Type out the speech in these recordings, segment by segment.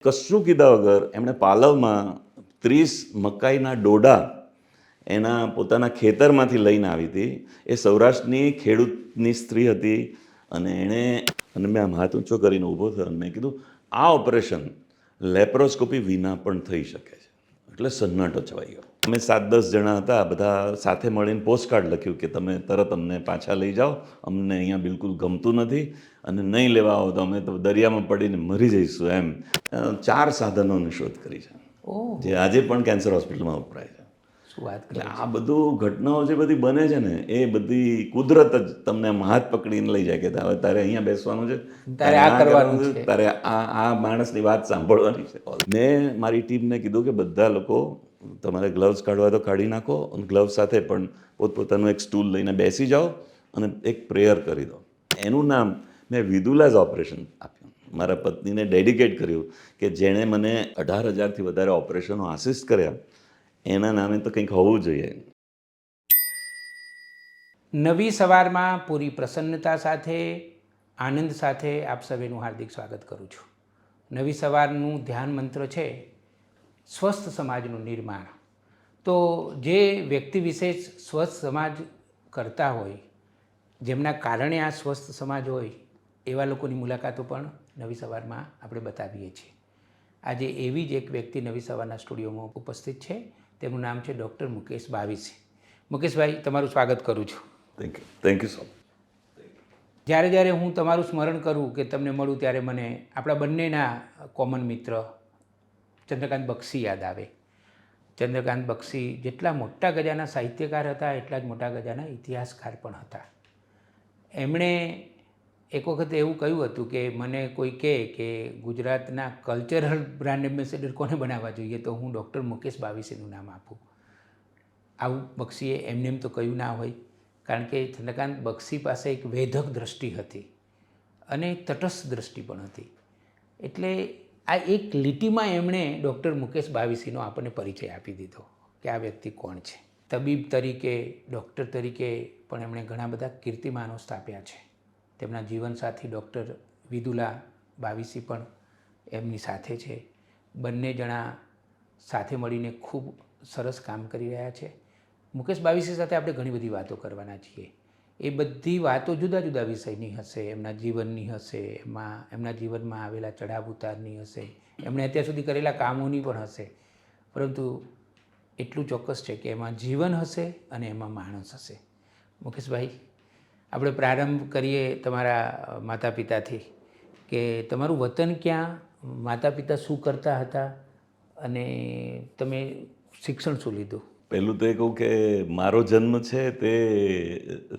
કશું કીધા વગર એમણે પાલવમાં 30 મકાઈના ડોડા એના પોતાના ખેતરમાંથી લઈને આવી હતી. એ સૌરાષ્ટ્રની ખેડૂતની સ્ત્રી હતી અને મેં આમ હાથ ઊંચો કરીને ઊભો થયો અને મેં કીધું આ ઓપરેશન લેપ્રોસ્કોપી વિના પણ થઈ શકે છે. એટલે સન્નાટો છવાઈ ગયો. અમે 7-10 જણા હતા, બધા સાથે મળીને પોસ્ટકાર્ડ લખ્યું કે તમે તરત અમને પાછા લઈ જાઓ, અમને અહીંયા બિલકુલ ગમતું નથી અને નહીં લેવા આવો તો અમે તો દરિયામાં પડીને મરી જઈશું. એમ 4 સાધનોની શોધ કરી છે જે આજે પણ કેન્સર હોસ્પિટલમાં વપરાય છે. શું વાત એટલે આ બધું ઘટનાઓ જે બધી બને છે ને એ બધી કુદરત જ તમને આમ હાથ પકડીને લઈ જાય કે હવે તારે અહીંયા બેસવાનું છે, તારે આ કરવાનું છે, તારે આ માણસની વાત સાંભળવાની છે. મેં મારી ટીમને કીધું કે બધા લોકો તમારે ગ્લવ્સ કાઢવા તો કાઢી નાખો અને ગ્લવ્સ સાથે પણ પોતપોતાનું એક સ્ટૂલ લઈને બેસી જાઓ અને એક પ્રેયર કરી દો. એનું નામ મેં વિદુલાઝ ઓપરેશન આપ્યું. મારા પત્નીને ડેડિકેટ કર્યું કે જેણે મને 18,000થી વધારે ઓપરેશનો આસિસ્ટ કર્યા એના નામે તો કંઈક હોવું જોઈએ. નવી સવારમાં પૂરી પ્રસન્નતા સાથે, આનંદ સાથે આપ સર્વેનું હાર્દિક સ્વાગત કરું છું. નવી સવારનું ધ્યાન મંત્ર છે સ્વસ્થ સમાજનું નિર્માણ. તો જે વ્યક્તિ વિશેષ સ્વસ્થ સમાજ કરતા હોય, જેમના કારણે આ સ્વસ્થ સમાજ હોય એવા લોકોની મુલાકાતો પણ નવી સવારમાં આપણે બતાવીએ છીએ. આજે એવી જ એક વ્યક્તિ નવી સવારના સ્ટુડિયોમાં ઉપસ્થિત છે. તેમનું નામ છે ડૉક્ટર મુકેશ બાવીસી. મુકેશભાઈ, તમારું સ્વાગત કરું છું. Thank you so much. જ્યારે હું તમારું સ્મરણ કરું કે તમને મળું ત્યારે મને આપણા બંનેના કોમન મિત્ર ચંદ્રકાંત બક્ષી યાદ આવે. ચંદ્રકાંત બક્ષી જેટલા મોટા ગજાના સાહિત્યકાર હતા એટલા જ મોટા ગજાના ઇતિહાસકાર પણ હતા. એમણે એક વખત એવું કહ્યું હતું કે મને કોઈ કહે કે ગુજરાતના કલ્ચરલ બ્રાન્ડ એમ્બેસેડર કોને બનાવવા જોઈએ તો હું ડૉક્ટર મુકેશ બાવીસીનું નામ આપું. આવું બક્ષીએ એમને એમ તો કહ્યું ના હોય, કારણ કે ચંદ્રકાંત બક્ષી પાસે એક વેધક દૃષ્ટિ હતી અને તટસ્થ દૃષ્ટિ પણ હતી. એટલે આ એક લીટીમાં એમણે ડૉક્ટર મુકેશ બાવીસીનો આપણને પરિચય આપી દીધો કે આ વ્યક્તિ કોણ છે. તબીબ તરીકે, ડૉક્ટર તરીકે પણ એમણે ઘણા બધા કીર્તિમાનો સ્થાપ્યા છે. તેમના જીવનસાથી ડૉક્ટર વિદુલા બાવીસી પણ એમની સાથે છે. બંને જણા સાથે મળીને ખૂબ સરસ કામ કરી રહ્યા છે. મુકેશ બાવીસી સાથે આપણે ઘણી બધી વાતો કરવાના છીએ. એ બધી વાતો જુદા જુદા વિષયની હશે, એમના જીવનની હશે, એમના જીવનમાં આવેલા ચઢાવ ઉતારની હશે, એમણે અત્યાર સુધી કરેલા કામોની પણ હશે. પરંતુ એટલું ચોક્કસ છે કે એમાં જીવન હશે અને એમાં માણસ હશે. મુકેશભાઈ, આપણે પ્રારંભ કરીએ તમારા માતા પિતાથી કે તમારું વતન ક્યાં, માતા પિતા શું કરતા હતા અને તમે શિક્ષણ શું લીધું? પહેલું તો એ કહું કે મારો જન્મ છે તે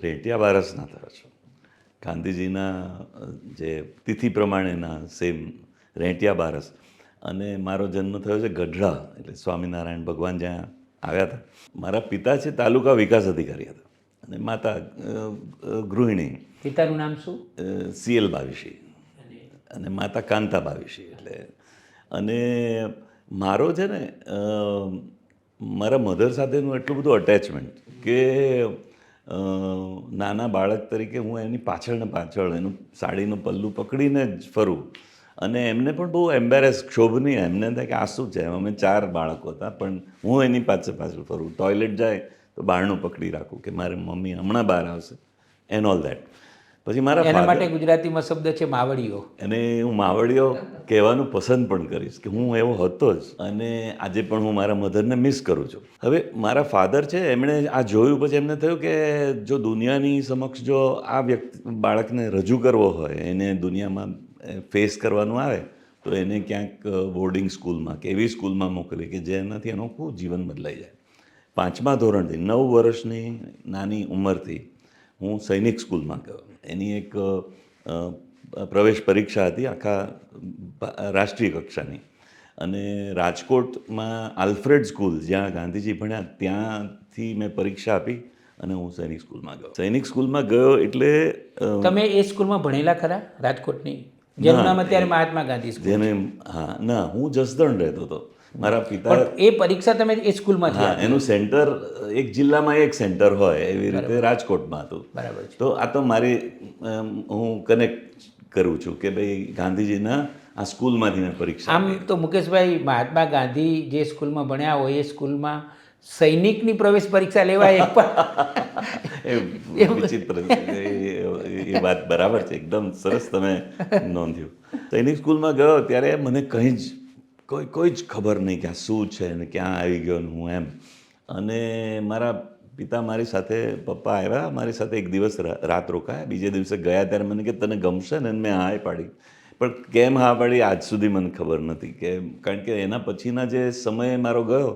રેટિયા બારસના થયો છે. ગાંધીજીના જે તિથિ પ્રમાણેના સેમ રેટિયા બારસ. અને મારો જન્મ થયો છે ગઢડા, એટલે સ્વામિનારાયણ ભગવાન જ્યાં આવ્યા હતા. મારા પિતા છે તાલુકા વિકાસ અધિકારી હતા અને માતા ગૃહિણી. પિતાનું નામ શું? CL બાવીસી અને માતા કાંતા બાવીસી. એટલે અને મારો છે ને મારા મધર સાથેનું એટલું બધું અટેચમેન્ટ કે નાના બાળક તરીકે હું એની પાછળ એનું સાડીનું પલ્લું પકડીને જ ફરું. અને એમને પણ બહુ એમ્બેરેસ, ક્ષોભ નહીં. એમને થાય કે આ શું છે. અમે 4 બાળકો હતા પણ હું એની પાછળ ફરું. ટોયલેટ જાય તો બારણું પકડી રાખું કે મારી મમ્મી હમણાં બહાર આવશે એન્ડ ઓલ દેટ. પછી એના માટે ગુજરાતીમાં શબ્દ છે માવડીઓ. અને હું માવડીઓ કહેવાનું પસંદ પણ કરીશ કે હું એવો હતો જ. અને આજે પણ હું મારા મધરને મિસ કરું છું. હવે મારા ફાધર છે, એમણે આ જોયું પછી એમને થયું કે જો દુનિયાની સમક્ષ જો આ બાળકને રજૂ કરવો હોય, એને દુનિયામાં ફેસ કરવાનું આવે તો એને ક્યાંક બોર્ડિંગ સ્કૂલમાં કે એવી સ્કૂલમાં મોકલે કે જેનાથી એનું ખૂબ જીવન બદલાઈ જાય. 5મા ધોરણથી 9 વર્ષની નાની ઉંમરથી હું સૈનિક સ્કૂલમાં ગયો. એની એક પ્રવેશ પરીક્ષા હતી આખા રાષ્ટ્રીય કક્ષાની. અને રાજકોટમાં આલ્ફ્રેડ સ્કૂલ જ્યાં ગાંધીજી ભણ્યા ત્યાંથી મેં પરીક્ષા આપી અને હું સૈનિક સ્કૂલમાં ગયો. સૈનિક સ્કૂલમાં ગયો એટલે તમે એ સ્કૂલમાં ભણેલા ખરા? રાજકોટની જેનું નામ અત્યારે મહાત્મા ગાંધી સ્કૂલ. જેને હા ના, હું જસદણ રહેતો હતો. મારા પિતા એ પરીક્ષા તમે એ સ્કૂલમાં? હા, એનું સેન્ટર એક જિલ્લામાં એક સેન્ટર હોય એવી રીતે રાજકોટમાં હતું. બરાબર છે. તો આ તો મારી હું કનેક્ટ કરું છું કે ભાઈ ગાંધીજીના આ સ્કૂલમાંથી મેં પરીક્ષા આમ તો મુકેશભાઈ, મહાત્મા ગાંધી જે સ્કૂલમાં ભણ્યા હોય એ સ્કૂલમાં સૈનિકની પ્રવેશ પરીક્ષા લેવાય એ વિચિત્ર એ વાત બરાબર છે, એકદમ સરસ તમે નોંધ્યું. સૈનિક સ્કૂલમાં ગયો ત્યારે મને કંઈ જ કોઈ જ ખબર નહીં કે આ શું છે ને ક્યાં આવી ગયો ને હું એમ. અને મારા પિતા મારી સાથે, પપ્પા આવ્યા મારી સાથે, એક દિવસ રાત રોકાયા. બીજે દિવસે ગયા ત્યારે મને કે તને ગમશે ને? મેં હા પાડી. પણ કેમ હા પાડી આજ સુધી મને ખબર નથી, કે કારણ કે એના પછીના જે સમય મારો ગયો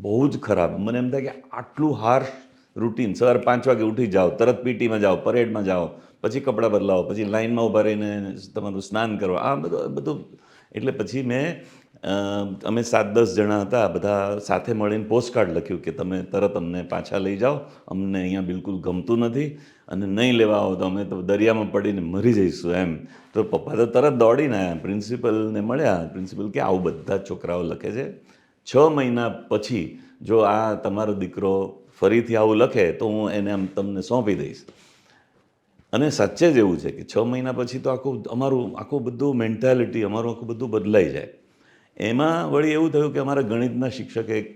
બહુ જ ખરાબ. મને એમ થાય કે આટલું હાર્શ રૂટીન, સવારે 5 વાગે ઉઠી જાઓ, તરત પીટીમાં જાઓ, પરેડમાં જાઓ, પછી કપડાં બદલાવો, પછી લાઇનમાં ઊભા રહીને તમારું સ્નાન કરો, આ બધું. એટલે પછી અમે 7-10 જણા હતા, બધા સાથે મળીને પોસ્ટકાર્ડ લખ્યું કે તમે તરત અમને પાછા લઈ જાઓ, અમને અહીંયા બિલકુલ ગમતું નથી, અને નહીં લેવા આવો તો અમે તો દરિયામાં પડીને મરી જઈશું એમ. તો પપ્પા તો તરત દોડીને આવ્યા, પ્રિન્સિપલને મળ્યા. પ્રિન્સિપલ કે આવું બધા છોકરાઓ લખે છે, 6 મહિના પછી જો આ તમારો દીકરો ફરીથી આવું લખે તો હું એને તમને સોંપી દઈશ. અને સાચે જ એવું છે કે 6 મહિના પછી તો આખું બધું મેન્ટાલિટી, અમારું આખું બધું બદલાઈ જાય. એમાં વળી એવું થયું કે અમારા ગણિતના શિક્ષકે એક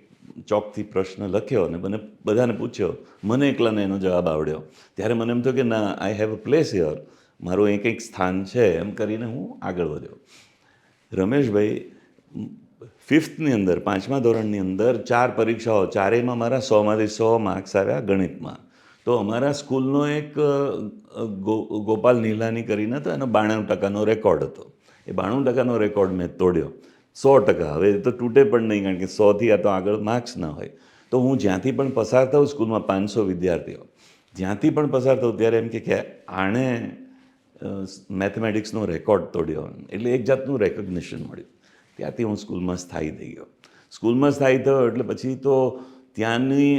ચોકથી પ્રશ્ન લખ્યો અને મને બધાને પૂછ્યો, મને એકલાને એનો જવાબ આવડ્યો. ત્યારે મને એમ થયું કે ના, I have a place here, મારું એક સ્થાન છે, એમ કરીને હું આગળ વધ્યો. રમેશભાઈ, 5th અંદર, 5મા ધોરણની અંદર 4 પરીક્ષાઓ, ચારેયમાં મારા 100માંથી 100 માર્ક્સ આવ્યા ગણિતમાં. તો અમારા સ્કૂલનો એક ગોપાલ નીલાની કરીને હતો, એનો 92% રેકોર્ડ હતો. એ 92% રેકોર્ડ મેં તોડ્યો. 100%. હવે એ તો તૂટે પણ નહીં, કારણ કે 100થી આ તો આગળ માર્ક્સ ના હોય. તો હું જ્યાંથી પણ પસાર થઉં, સ્કૂલમાં 500 વિદ્યાર્થીઓ, જ્યાંથી પણ પસાર થઉં ત્યારે એમ કે આણે મેથેમેટિક્સનો રેકોર્ડ તોડ્યો. એટલે એક જાતનું રેકગ્નિશન મળ્યું. ત્યાંથી હું સ્કૂલમાં સ્થાયી થઈ ગયો. સ્કૂલમાં સ્થાયી થયો એટલે પછી તો ત્યાંની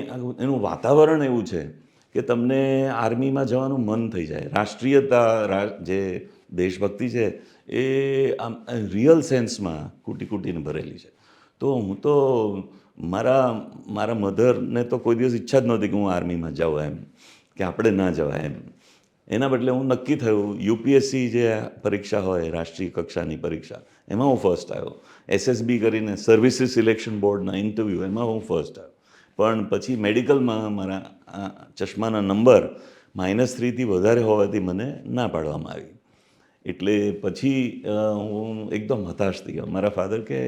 એનું વાતાવરણ એવું છે કે તમને આર્મીમાં જવાનું મન થઈ જાય. રાષ્ટ્રીયતા, જે દેશભક્તિ છે એ આમ રિયલ સેન્સમાં કૂટી કૂટીને ભરેલી છે. તો હું તો મારા મધરને તો કોઈ દિવસ ઈચ્છા જ નહોતી કે હું આર્મીમાં જાઉં એમ, કે આપણે ના જવાય એમ. એના બદલે હું નક્કી થયું, યુપીએસસી જે પરીક્ષા હોય, રાષ્ટ્રીય કક્ષાની પરીક્ષા, એમાં હું ફર્સ્ટ આવ્યો. SSB કરીને સર્વિસીસ સિલેક્શન બોર્ડના ઇન્ટરવ્યૂ, એમાં હું ફર્સ્ટ આવ્યો. પણ પછી મેડિકલમાં મારા ચશ્માના નંબર -3થી વધારે હોવાથી મને ના પાડવામાં આવી. એટલે પછી હું એકદમ હતાશ થઈ ગયો. મારા ફાધર કે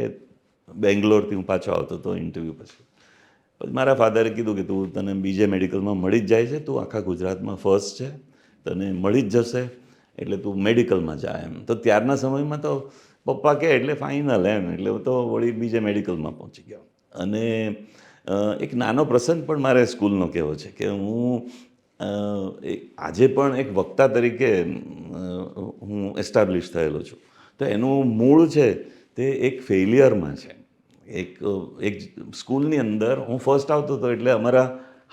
બેંગ્લોરથી હું પાછો આવતો હતો ઇન્ટરવ્યૂ પછી મારા ફાધરે કીધું કે તું, તને બીજે મેડિકલમાં મળી જ જાય છે, તું આખા ગુજરાતમાં ફર્સ્ટ છે, તને મળી જ જશે, એટલે તું મેડિકલમાં જા એમ. તો ત્યારના સમયમાં તો પપ્પા કહે એટલે ફાઇનલ એમ, એટલે હું તો વળી બીજે મેડિકલમાં પહોંચી ગયો. અને એક નાનો પ્રસંગ પણ મારે સ્કૂલનો કહેવો છે કે હું આજે પણ એક વક્તા તરીકે હું એસ્ટાબ્લિશ થયેલો છું. તો એનું મૂળ છે તે એક ફેલિયરમાં છે. એક સ્કૂલની અંદર હું ફર્સ્ટ આવતો હતો, એટલે અમારા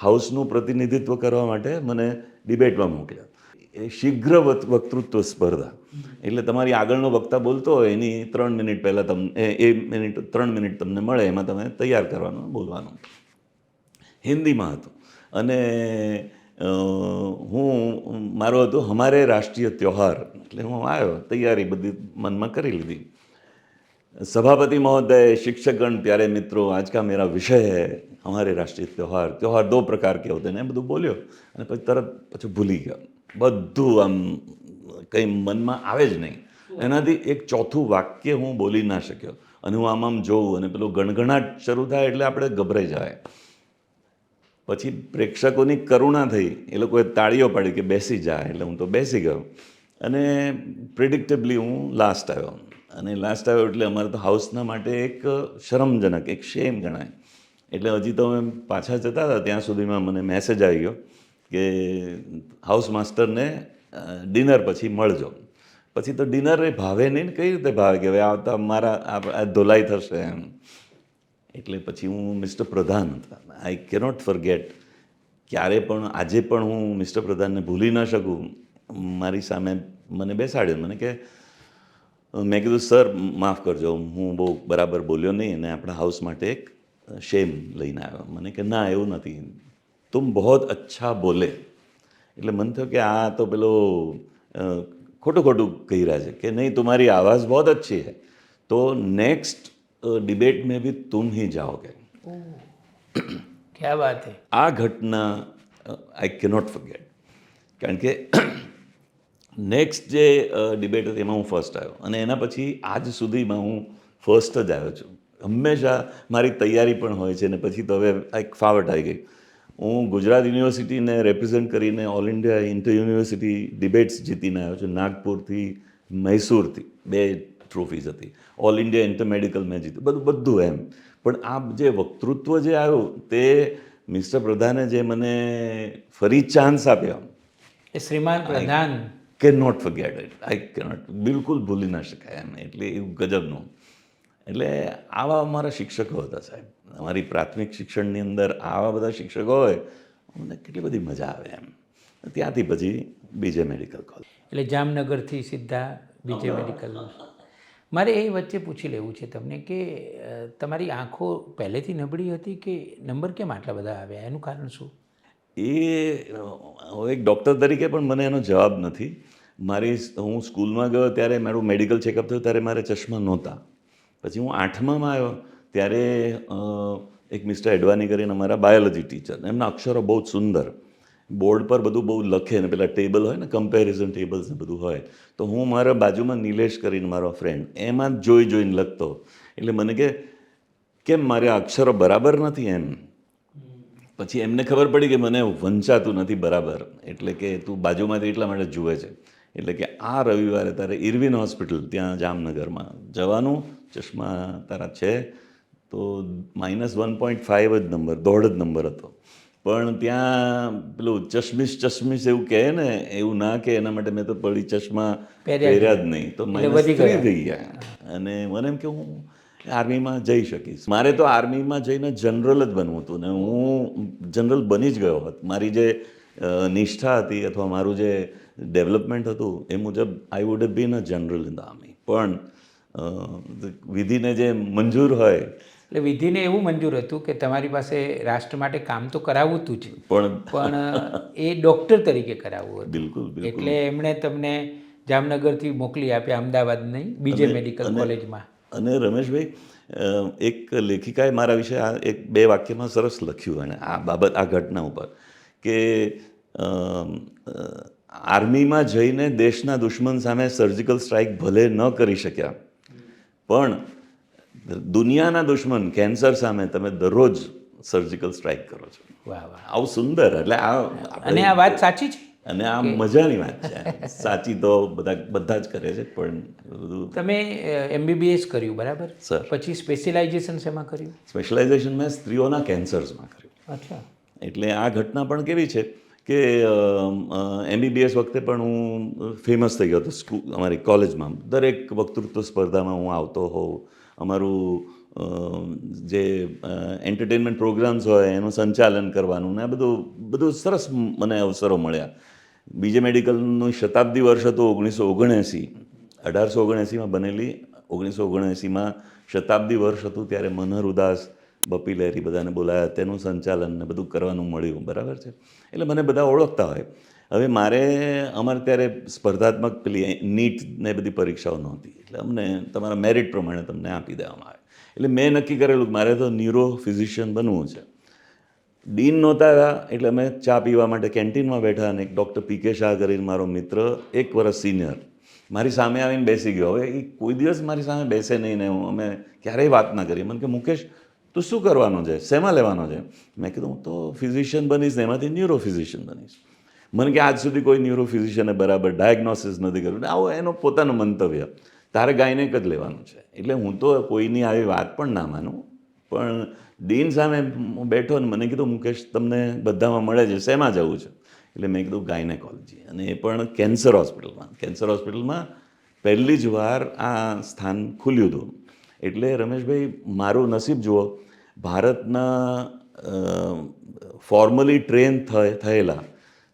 હાઉસનું પ્રતિનિધિત્વ કરવા માટે મને ડિબેટમાં મોકલ્યા. એ શીઘ્ર વક્તૃત્વ સ્પર્ધા, એટલે તમારી આગળનો વક્તા બોલતો હોય એની 3 મિનિટ પહેલાં તમને 3 મિનિટ તમને મળે, એમાં તમે તૈયાર કરવાનું, બોલવાનું. હિન્દીમાં હતું. અને મારું હતું હમારે રાષ્ટ્રીય ત્યોહાર, એટલે હું આવ્યો, તૈયારી બધી મનમાં કરી લીધી. सभापति महोदय, शिक्षकगण, प्यारे मित्रों, आज का मेरा विषय है हमारे राष्ट्रीय त्यौहार. त्यौहार 2 प्रकार के होते हैं. એ બધું બોલ્યો અને પછી તરત પછી ભૂલી ગયો. બધું આમ કંઈ મનમાં આવે જ નહીં. એનાથી એક ચોથું વાક્ય હું બોલી ના શક્યો. અને હું આમ જોઉં અને પેલો ગણગણાટ શરૂ થાય એટલે આપણે ગભરાઈ જાય. પછી પ્રેક્ષકોની કરુણા થઈ, એ લોકોએ તાળીઓ પાડી કે બેસી જાય, એટલે હું તો બેસી ગયો. અને પ્રિડિક્ટેબલી હું લાસ્ટ આવ્યો. અને લાસ્ટ આવ્યો એટલે અમારે તો હાઉસના માટે એક શરમજનક, એક શેમ ગણાય. એટલે હજી તો અમે પાછા જતા હતા ત્યાં સુધીમાં મને મેસેજ આવી ગયો કે હાઉસ માસ્ટરને ડિનર પછી મળજો. પછી તો ડિનર એ ભાવે નહીં ને, કઈ રીતે ભાવે કે હવે આવતા મારા ધોલાઈ થશે એમ. એટલે પછી હું મિસ્ટર પ્રધાન હતા, આઈ કેનોટ ફોરગેટ, ક્યારે પણ આજે પણ હું મિસ્ટર પ્રધાનને ભૂલી ન શકું. મારી સામે મને બેસાડ્યો, મને કે, મેં કીધું સર માફ કરજો, હું બહુ બરાબર બોલ્યો નહીં અને આપણા હાઉસ માટે એક શેમ લઈને આવ્યો. મને કે ના, એવું નથી, તુમ બહોત અચ્છા બોલે. એટલે મને થયું કે આ તો પેલો ખોટું કહી રહ્યા છે, કે નહીં તુમ્હારી આવાज़ बहुत अच्छी है. तो नेक्स्ट डिबेट में भी तुम ही जाओगे. क्या बात है. આ ઘટના આઈ કેનોટ ફર્ગેટ, કારણ કે નેક્સ્ટ જે ડિબેટ હતી એમાં હું ફર્સ્ટ આવ્યો, અને એના પછી આજ સુધીમાં હું ફર્સ્ટ જ આવ્યો છું. હંમેશા મારી તૈયારી પણ હોય છે, ને પછી તો હવે એક ફાવટ આવી ગઈ. હું ગુજરાત યુનિવર્સિટીને રેપ્રેઝેન્ટ કરીને all India inter university debates જીતીને આવ્યો છું. નાગપુરથી, મૈસૂરથી 2 ટ્રોફીઝ હતી. ઓલ ઇન્ડિયા ઇન્ટર મેડિકલ મેં જીત્યું, બધું એમ. પણ આ જે વક્તૃત્વ જે આવ્યું તે મિસ્ટર પ્રધાને જે મને ફરી ચાન્સ આપ્યો, એ શ્રીમાન પ્રધાન can not forget it. I cannot, બિલકુલ ભૂલી ના શકાય એમ. એટલે એવું ગજબનું. એટલે આવા અમારા શિક્ષકો હતા સાહેબ. અમારી પ્રાથમિક શિક્ષણની અંદર આવા બધા શિક્ષકો હોય, અમને કેટલી બધી મજા આવે એમ. ત્યાંથી પછી બીજે મેડિકલ કોલેજ. એટલે જામનગરથી સીધા બીજે મેડિકલ. મારે એ વચ્ચે પૂછી લેવું છે તમને કે તમારી આંખો પહેલેથી નબળી હતી કે નંબર કેમ આટલા બધા આવ્યા, એનું કારણ શું? એ એક ડૉક્ટર તરીકે પણ મને એનો જવાબ નથી. હું સ્કૂલમાં ગયો ત્યારે મારું મેડિકલ ચેકઅપ થયું ત્યારે મારે ચશ્મા નહોતા. પછી હું 8મામાં આવ્યો ત્યારે એક મિસ્ટર એડવાની કરીને અમારા બાયોલોજી ટીચર, એમના અક્ષરો બહુ જ સુંદર, બોર્ડ પર બધું બહુ લખે ને પેલા ટેબલ હોય ને, કમ્પેરિઝન ટેબલ્સ ને બધું હોય, તો હું મારા બાજુમાં નિલેશ કરીને મારો ફ્રેન્ડ, એમાં જ જોઈને લખતો. એટલે મને કે કેમ મારે અક્ષરો બરાબર નથી એમ. પછી એમને ખબર પડી કે મને વંચાતું નથી બરાબર, એટલે કે તું બાજુમાંથી એટલા માટે જુએ છે. એટલે કે આ રવિવારે તારે ઇરવિન હોસ્પિટલ ત્યાં જામનગરમાં જવાનું, ચશ્મા તારા છે તો -1.5 જ નંબર, દોઢ જ નંબર હતો. પણ ત્યાં પેલું ચશ્મીશ એવું કહે ને, એવું ના કે એના માટે મેં તો પડી ચશ્મા પહેર્યા જ નહીં, તો -3 થઈ ગયા. અને મને એમ કે હું આર્મીમાં જઈ શકીશ. મારે તો આર્મીમાં જઈને જનરલ જ બનવું હતું, ને હું જનરલ બની જ ગયો હતો. મારી જે નિષ્ઠા હતી અથવા મારું જે ડેવલપમેન્ટ હતું એ મુજબ I would have been a general in the army. પણ વિધિને જે મંજૂર હોય, એટલે વિધિને એવું મંજૂર હતું કે તમારી પાસે રાષ્ટ્ર માટે કામ તો કરાવવું હતું જ, પણ એ ડૉક્ટર તરીકે કરાવવું હતું. બિલકુલ. એટલે એમણે તમને જામનગરથી મોકલી આપ્યા અમદાવાદ નહીં, બીજે મેડિકલ કોલેજમાં. અને રમેશભાઈ, એક લેખિકાએ મારા વિશે આ 1-2 વાક્યમાં સરસ લખ્યું, અને આ બાબત, આ ઘટના ઉપર, કે આર્મીમાં જઈને દેશના દુશ્મન સામે સર્જિકલ સ્ટ્રાઇક ભલે ન કરી શક્યા, પણ દુનિયાના દુશ્મન કેન્સર સામે તમે દરરોજ સર્જિકલ સ્ટ્રાઇક કરો છો. વાહ વાહ, આવું સુંદર. એટલે અને આ વાત સાચી છે, અને આ મજાની વાત છે. સાચી તો બધા જ કરે છે, પણ બધું. તમે MBBS કર્યું બરાબર? સર. પછી સ્પેશિયલાઇઝેશન શેમાં કર્યું? સ્પેશિયલાઇઝેશન મેં સ્ત્રીઓના કેન્સર્સમાં કર્યું. અચ્છા. એટલે આ ઘટના પણ કેવી છે કે MBBS વખતે પણ હું ફેમસ થઈ ગયો હતો અમારી કોલેજમાં. દરેક વક્તૃત્વ સ્પર્ધામાં હું આવતો હોઉં. અમારું જે એન્ટરટેનમેન્ટ પ્રોગ્રામ્સ હોય એનું સંચાલન કરવાનું ને બધું સરસ મને અવસરો મળ્યા. બીજે મેડિકલનું શતાબ્દી વર્ષ હતું 1979. 1879માં બનેલી. 1979માં શતાબ્દી વર્ષ હતું ત્યારે મનહર ઉદાસ, બપી લહેરી બધાને બોલાયા, તેનું સંચાલન ને બધું કરવાનું મળ્યું. બરાબર છે. એટલે મને બધા ઓળખતા હોય. હવે અમારે ત્યારે સ્પર્ધાત્મક પેલી નીટ ને બધી પરીક્ષાઓ નહોતી, એટલે અમને તમારા મેરિટ પ્રમાણે તમને આપી દેવામાં આવે. એટલે મેં નક્કી કરેલું કે મારે તો ન્યુરો ફિઝિશિયન બનવું છે. ડીન નહોતા, એટલે અમે ચા પીવા માટે કેન્ટીનમાં બેઠા, અને એક ડૉક્ટર PK શાહ કરીને મારો મિત્ર, 1 વર્ષ સિનિયર, મારી સામે આવીને બેસી ગયો. હવે એ કોઈ દિવસ મારી સામે બેસે નહીં ને અમે ક્યારેય વાત ના કરીએ. મને કે મુકેશ, તું શું કરવાનો છે, શેમાં લેવાનો છે? મેં કીધું હું તો ફિઝિશિયન બનીશ ને એમાંથી ન્યુરો ફિઝિશિયન બનીશ. મને કે આજ સુધી કોઈ ન્યુરો ફિઝિશિયને બરાબર ડાયગ્નોસિસ નથી કર્યું. આવો એનો પોતાનો મંતવ્ય, તારે ગાયનેક જ લેવાનું છે. એટલે હું તો કોઈની આવી વાત પણ ના માનું, પણ ડીન સામે બેઠો ને મને કીધું મુકેશ તમને બધામાં મળે છે, શેમાં જવું છે? એટલે મેં કીધું ગાયનેકોલોજી, અને એ પણ કેન્સર હોસ્પિટલમાં પહેલી જ વાર આ સ્થાન ખુલ્યું હતું. એટલે રમેશભાઈ, મારું નસીબ જુઓ, ભારતના ફોર્મલી ટ્રેન થયેલા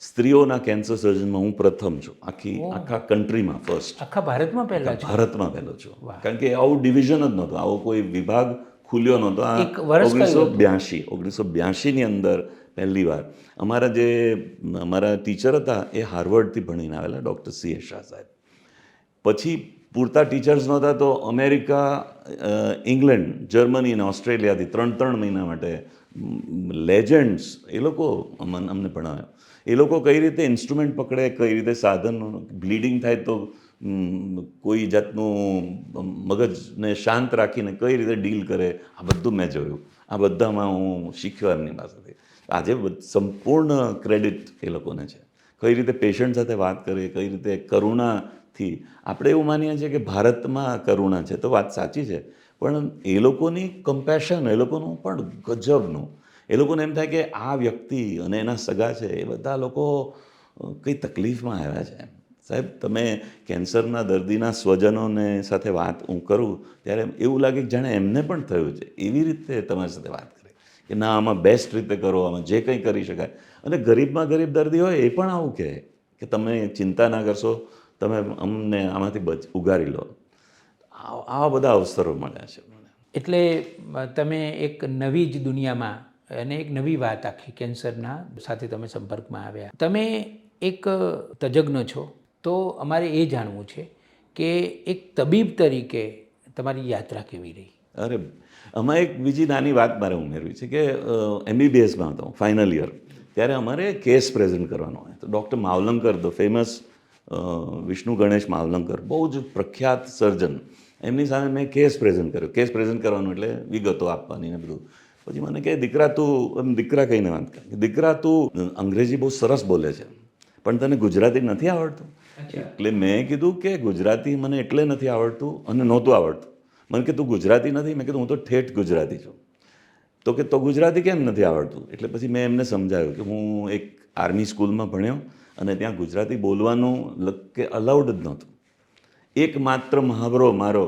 સ્ત્રીઓના કેન્સર સર્જનમાં હું પ્રથમ છું. આખા કન્ટ્રીમાં ફર્સ્ટ. આખા ભારતમાં પહેલા? ભારતમાં પહેલો છું. કારણ કે આવું ડિવિઝન જ નહોતું, આવો કોઈ વિભાગ ખુલ્યો નહોતો. આ 1982ની અંદર પહેલી વાર. અમારા ટીચર હતા એ હાર્વર્ડથી ભણીને આવેલા, ડૉક્ટર CA શાહ સાહેબ. પછી પૂરતા ટીચર્સ નહોતા તો અમેરિકા, ઇંગ્લેન્ડ, જર્મની અને ઓસ્ટ્રેલિયાથી 3 મહિના માટે લેજન્ડ્સ એ લોકો અમને ભણાવ્યા. એ લોકો કઈ રીતે ઇન્સ્ટ્રુમેન્ટ પકડે, કઈ રીતે સાધન, બ્લીડિંગ થાય તો કોઈ જાતનું મગજને શાંત રાખીને કઈ રીતે ડીલ કરે, આ બધું મેં જોયું. આ બધામાં હું શીખ્યો એમની પાસેથી. આજે સંપૂર્ણ ક્રેડિટ એ લોકોને છે. કઈ રીતે પેશન્ટ સાથે વાત કરે, કઈ રીતે કરુણાથી. આપણે એવું માનીએ છીએ કે ભારતમાં કરુણા છે, તો વાત સાચી છે, પણ એ લોકોની કમ્પેશન, એ લોકોનું પણ ગજબનું. એ લોકોને એમ થાય કે આ વ્યક્તિ અને એના સગા છે એ બધા લોકો કઈ તકલીફમાં આવ્યા છે. સાહેબ, તમે કેન્સરના દર્દીના સ્વજનોને સાથે વાત હું કરું ત્યારે એવું લાગે કે જાણે એમને પણ થયું છે. એવી રીતે તમારી સાથે વાત કરે કે ના, આમાં બેસ્ટ રીતે કરો, આમાં જે કંઈ કરી શકાય. અને ગરીબમાં ગરીબ દર્દી હોય એ પણ આવું કહે કે તમે ચિંતા ના કરશો, તમે અમને આમાંથી ઉગારી લો. આવા બધા અવસરો મળ્યા છે મને. એટલે તમે એક નવી જ દુનિયામાં અને એક નવી વાત આખી કેન્સરના સાથે તમે સંપર્કમાં આવ્યા. તમે એક તજજ્ઞ છો, તો અમારે એ જાણવું છે કે એક તબીબ તરીકે તમારી યાત્રા કેવી રહી? અરે, આમાં એક બીજી નાની વાત મારે ઉમેરવી છે કે MBBSમાં હતો, ફાઇનલ યર, ત્યારે અમારે કેસ પ્રેઝન્ટ કરવાનો હોય. તો doctor Mavalankar, the famous Vishnu Ganesh Mavalankar, બહુ જ પ્રખ્યાત સર્જન, એમની સામે મેં કેસ પ્રેઝન્ટ કર્યો. કેસ પ્રેઝન્ટ કરવાનું એટલે વિગતો આપવાની ને બધું. પછી મને કહે, દીકરા તું, દીકરા કહીને વાત કરે, દીકરા તું અંગ્રેજી બહુ સરસ બોલે છે, પણ તને ગુજરાતી નથી આવડતું. એટલે મેં કીધું કે ગુજરાતી મને એટલે નથી આવડતું અને નહોતું આવડતું. મને કે તું ગુજરાતી નથી? મેં કીધું હું તો ઠેઠ ગુજરાતી છું. તો કે તો ગુજરાતી કેમ નથી આવડતું? એટલે પછી મેં એમને સમજાવ્યું કે હું એક આર્મી સ્કૂલમાં ભણ્યો અને ત્યાં ગુજરાતી બોલવાનું કે અલાઉડ જ નહોતું. એકમાત્ર મહાવરો મારો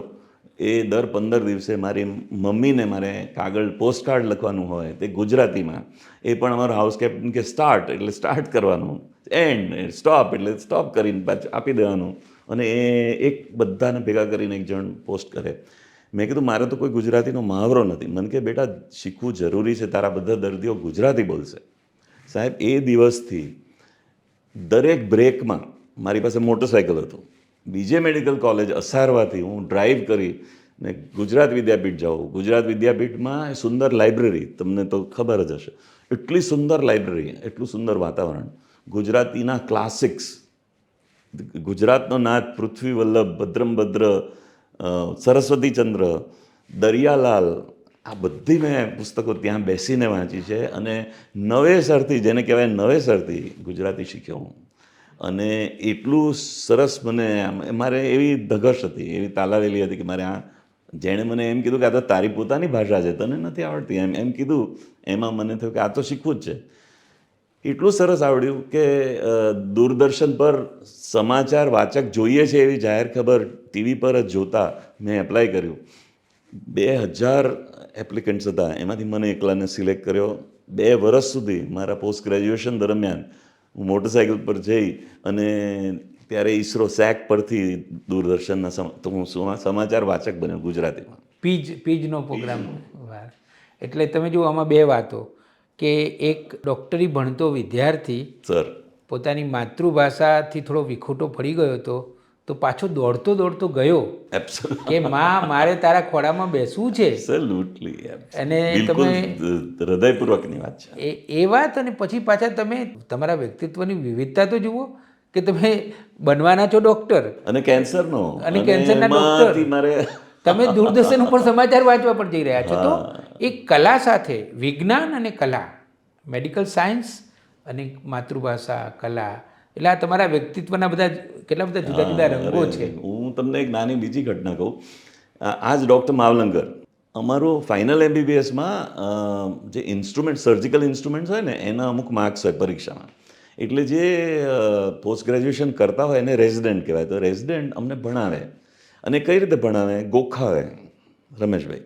એ દર 15 દિવસે મારી મમ્મીને મારે કાગળ પોસ્ટકાર્ડ લખવાનું હોય તે ગુજરાતીમાં. એ પણ અમારો હાઉસ કેપ્ટન કે સ્ટાર્ટ એટલે સ્ટાર્ટ કરવાનું, એન્ડ સ્ટોપ એટલે સ્ટોપ કરીને પાછું આપી દેવાનું. અને એ એક બધાને ભેગા કરીને એક જણ પોસ્ટ કરે. મેં કીધું મારે તો કોઈ ગુજરાતીનો મહાવરો નથી. મને કે બેટા શીખવું જરૂરી છે, તારા બધા દર્દીઓ ગુજરાતી બોલશે. સાહેબ, એ દિવસથી દરેક બ્રેકમાં મારી પાસે મોટરસાઇકલ હતું. બીજે મેડિકલ કોલેજ અસારવાથી હું ડ્રાઈવ કરી ને ગુજરાત વિદ્યાપીઠ જાઉં. ગુજરાત વિદ્યાપીઠમાં સુંદર લાઇબ્રેરી, તમને તો ખબર જ હશે, એટલી સુંદર લાઇબ્રેરી, એટલું સુંદર વાતાવરણ, ગુજરાતીના ક્લાસિક્સ, ગુજરાતનો નાથ પૃથ્વી વલ્લભ, ભદ્રમ ભદ્ર, સરસ્વતીચંદ્ર, દરિયાલાલ, આ બધી મેં પુસ્તકો ત્યાં બેસીને વાંચી છે. અને નવેસરથી, જેને કહેવાય નવેસરથી ગુજરાતી શીખ્યો હું. અને એટલું સરસ મને મારે એવી ધગશ હતી, એવી તાલાવેલી હતી કે મારે આ, જેણે મને એમ કીધું કે આ તો તારી પોતાની ભાષા છે, તને નથી આવડતી, એમ કીધું. એમાં મને થયું કે આ તો શીખવું જ છે. એટલું સરસ આવડ્યું કે દૂરદર્શન પર સમાચાર વાચક જોઈએ છે એવી જાહેર ખબર ટીવી પર જ જોતા મેં એપ્લાય કર્યું. 2000 એપ્લિકન્ટ્સ હતા, એમાંથી મને એકલાને સિલેક્ટ કર્યો. 2 વર્ષ સુધી મારા પોસ્ટ ગ્રેજ્યુએશન દરમિયાન હું મોટરસાઇકલ પર જઈ અને ત્યારે ઈસરો સેક પરથી દૂરદર્શનના તો હું સમાચાર વાચક બન્યો ગુજરાતીમાં. પીજનો પ્રોગ્રામ. એટલે તમે જુઓ, આમાં 2 વાતો કે એક ડૉક્ટરી ભણતો વિદ્યાર્થી સર પોતાની માતૃભાષાથી થોડો વિખોટો પડી ગયો હતો, તો પાછો દોડતો ગયો કે માં મારે તારા ખોળામાં બેસવું છે. એબ્સોલ્યુટલી. અને બિલકુલ તમે હૃદયપૂર્વકની વાત છે એ વાત. અને પછી પાછા તમે તમારા વ્યક્તિત્વની વિવિધતા તો જુઓ કે તમે બનવાના છો ડૉક્ટર અને કેન્સરનો, અને કેન્સરના ડૉક્ટર, મારે તમે દૂરદર્શન ઉપર સમાચાર વાંચવા પણ જઈ રહ્યા છો. તો એ કલા સાથે, વિજ્ઞાન અને કલા, મેડિકલ સાયન્સ અને માતૃભાષા, કલા, એટલે આ તમારા વ્યક્તિત્વના બધા કેટલા બધા જુદા જુદા રંગો છે. હું તમને એક નાની બીજી ઘટના કહું. આ જ ડૉક્ટર માવલંકર, અમારું ફાઇનલ MBBSમાં જે ઇન્સ્ટ્રુમેન્ટ, સર્જિકલ ઇન્સ્ટ્રુમેન્ટ્સ હોય ને એના અમુક માર્ક્સ હોય પરીક્ષામાં. એટલે જે પોસ્ટ ગ્રેજ્યુએશન કરતા હોય એને રેઝિડન્ટ કહેવાય. તો રેઝિડન્ટ અમને ભણાવે. અને કઈ રીતે ભણાવે? ગોખાવે રમેશભાઈ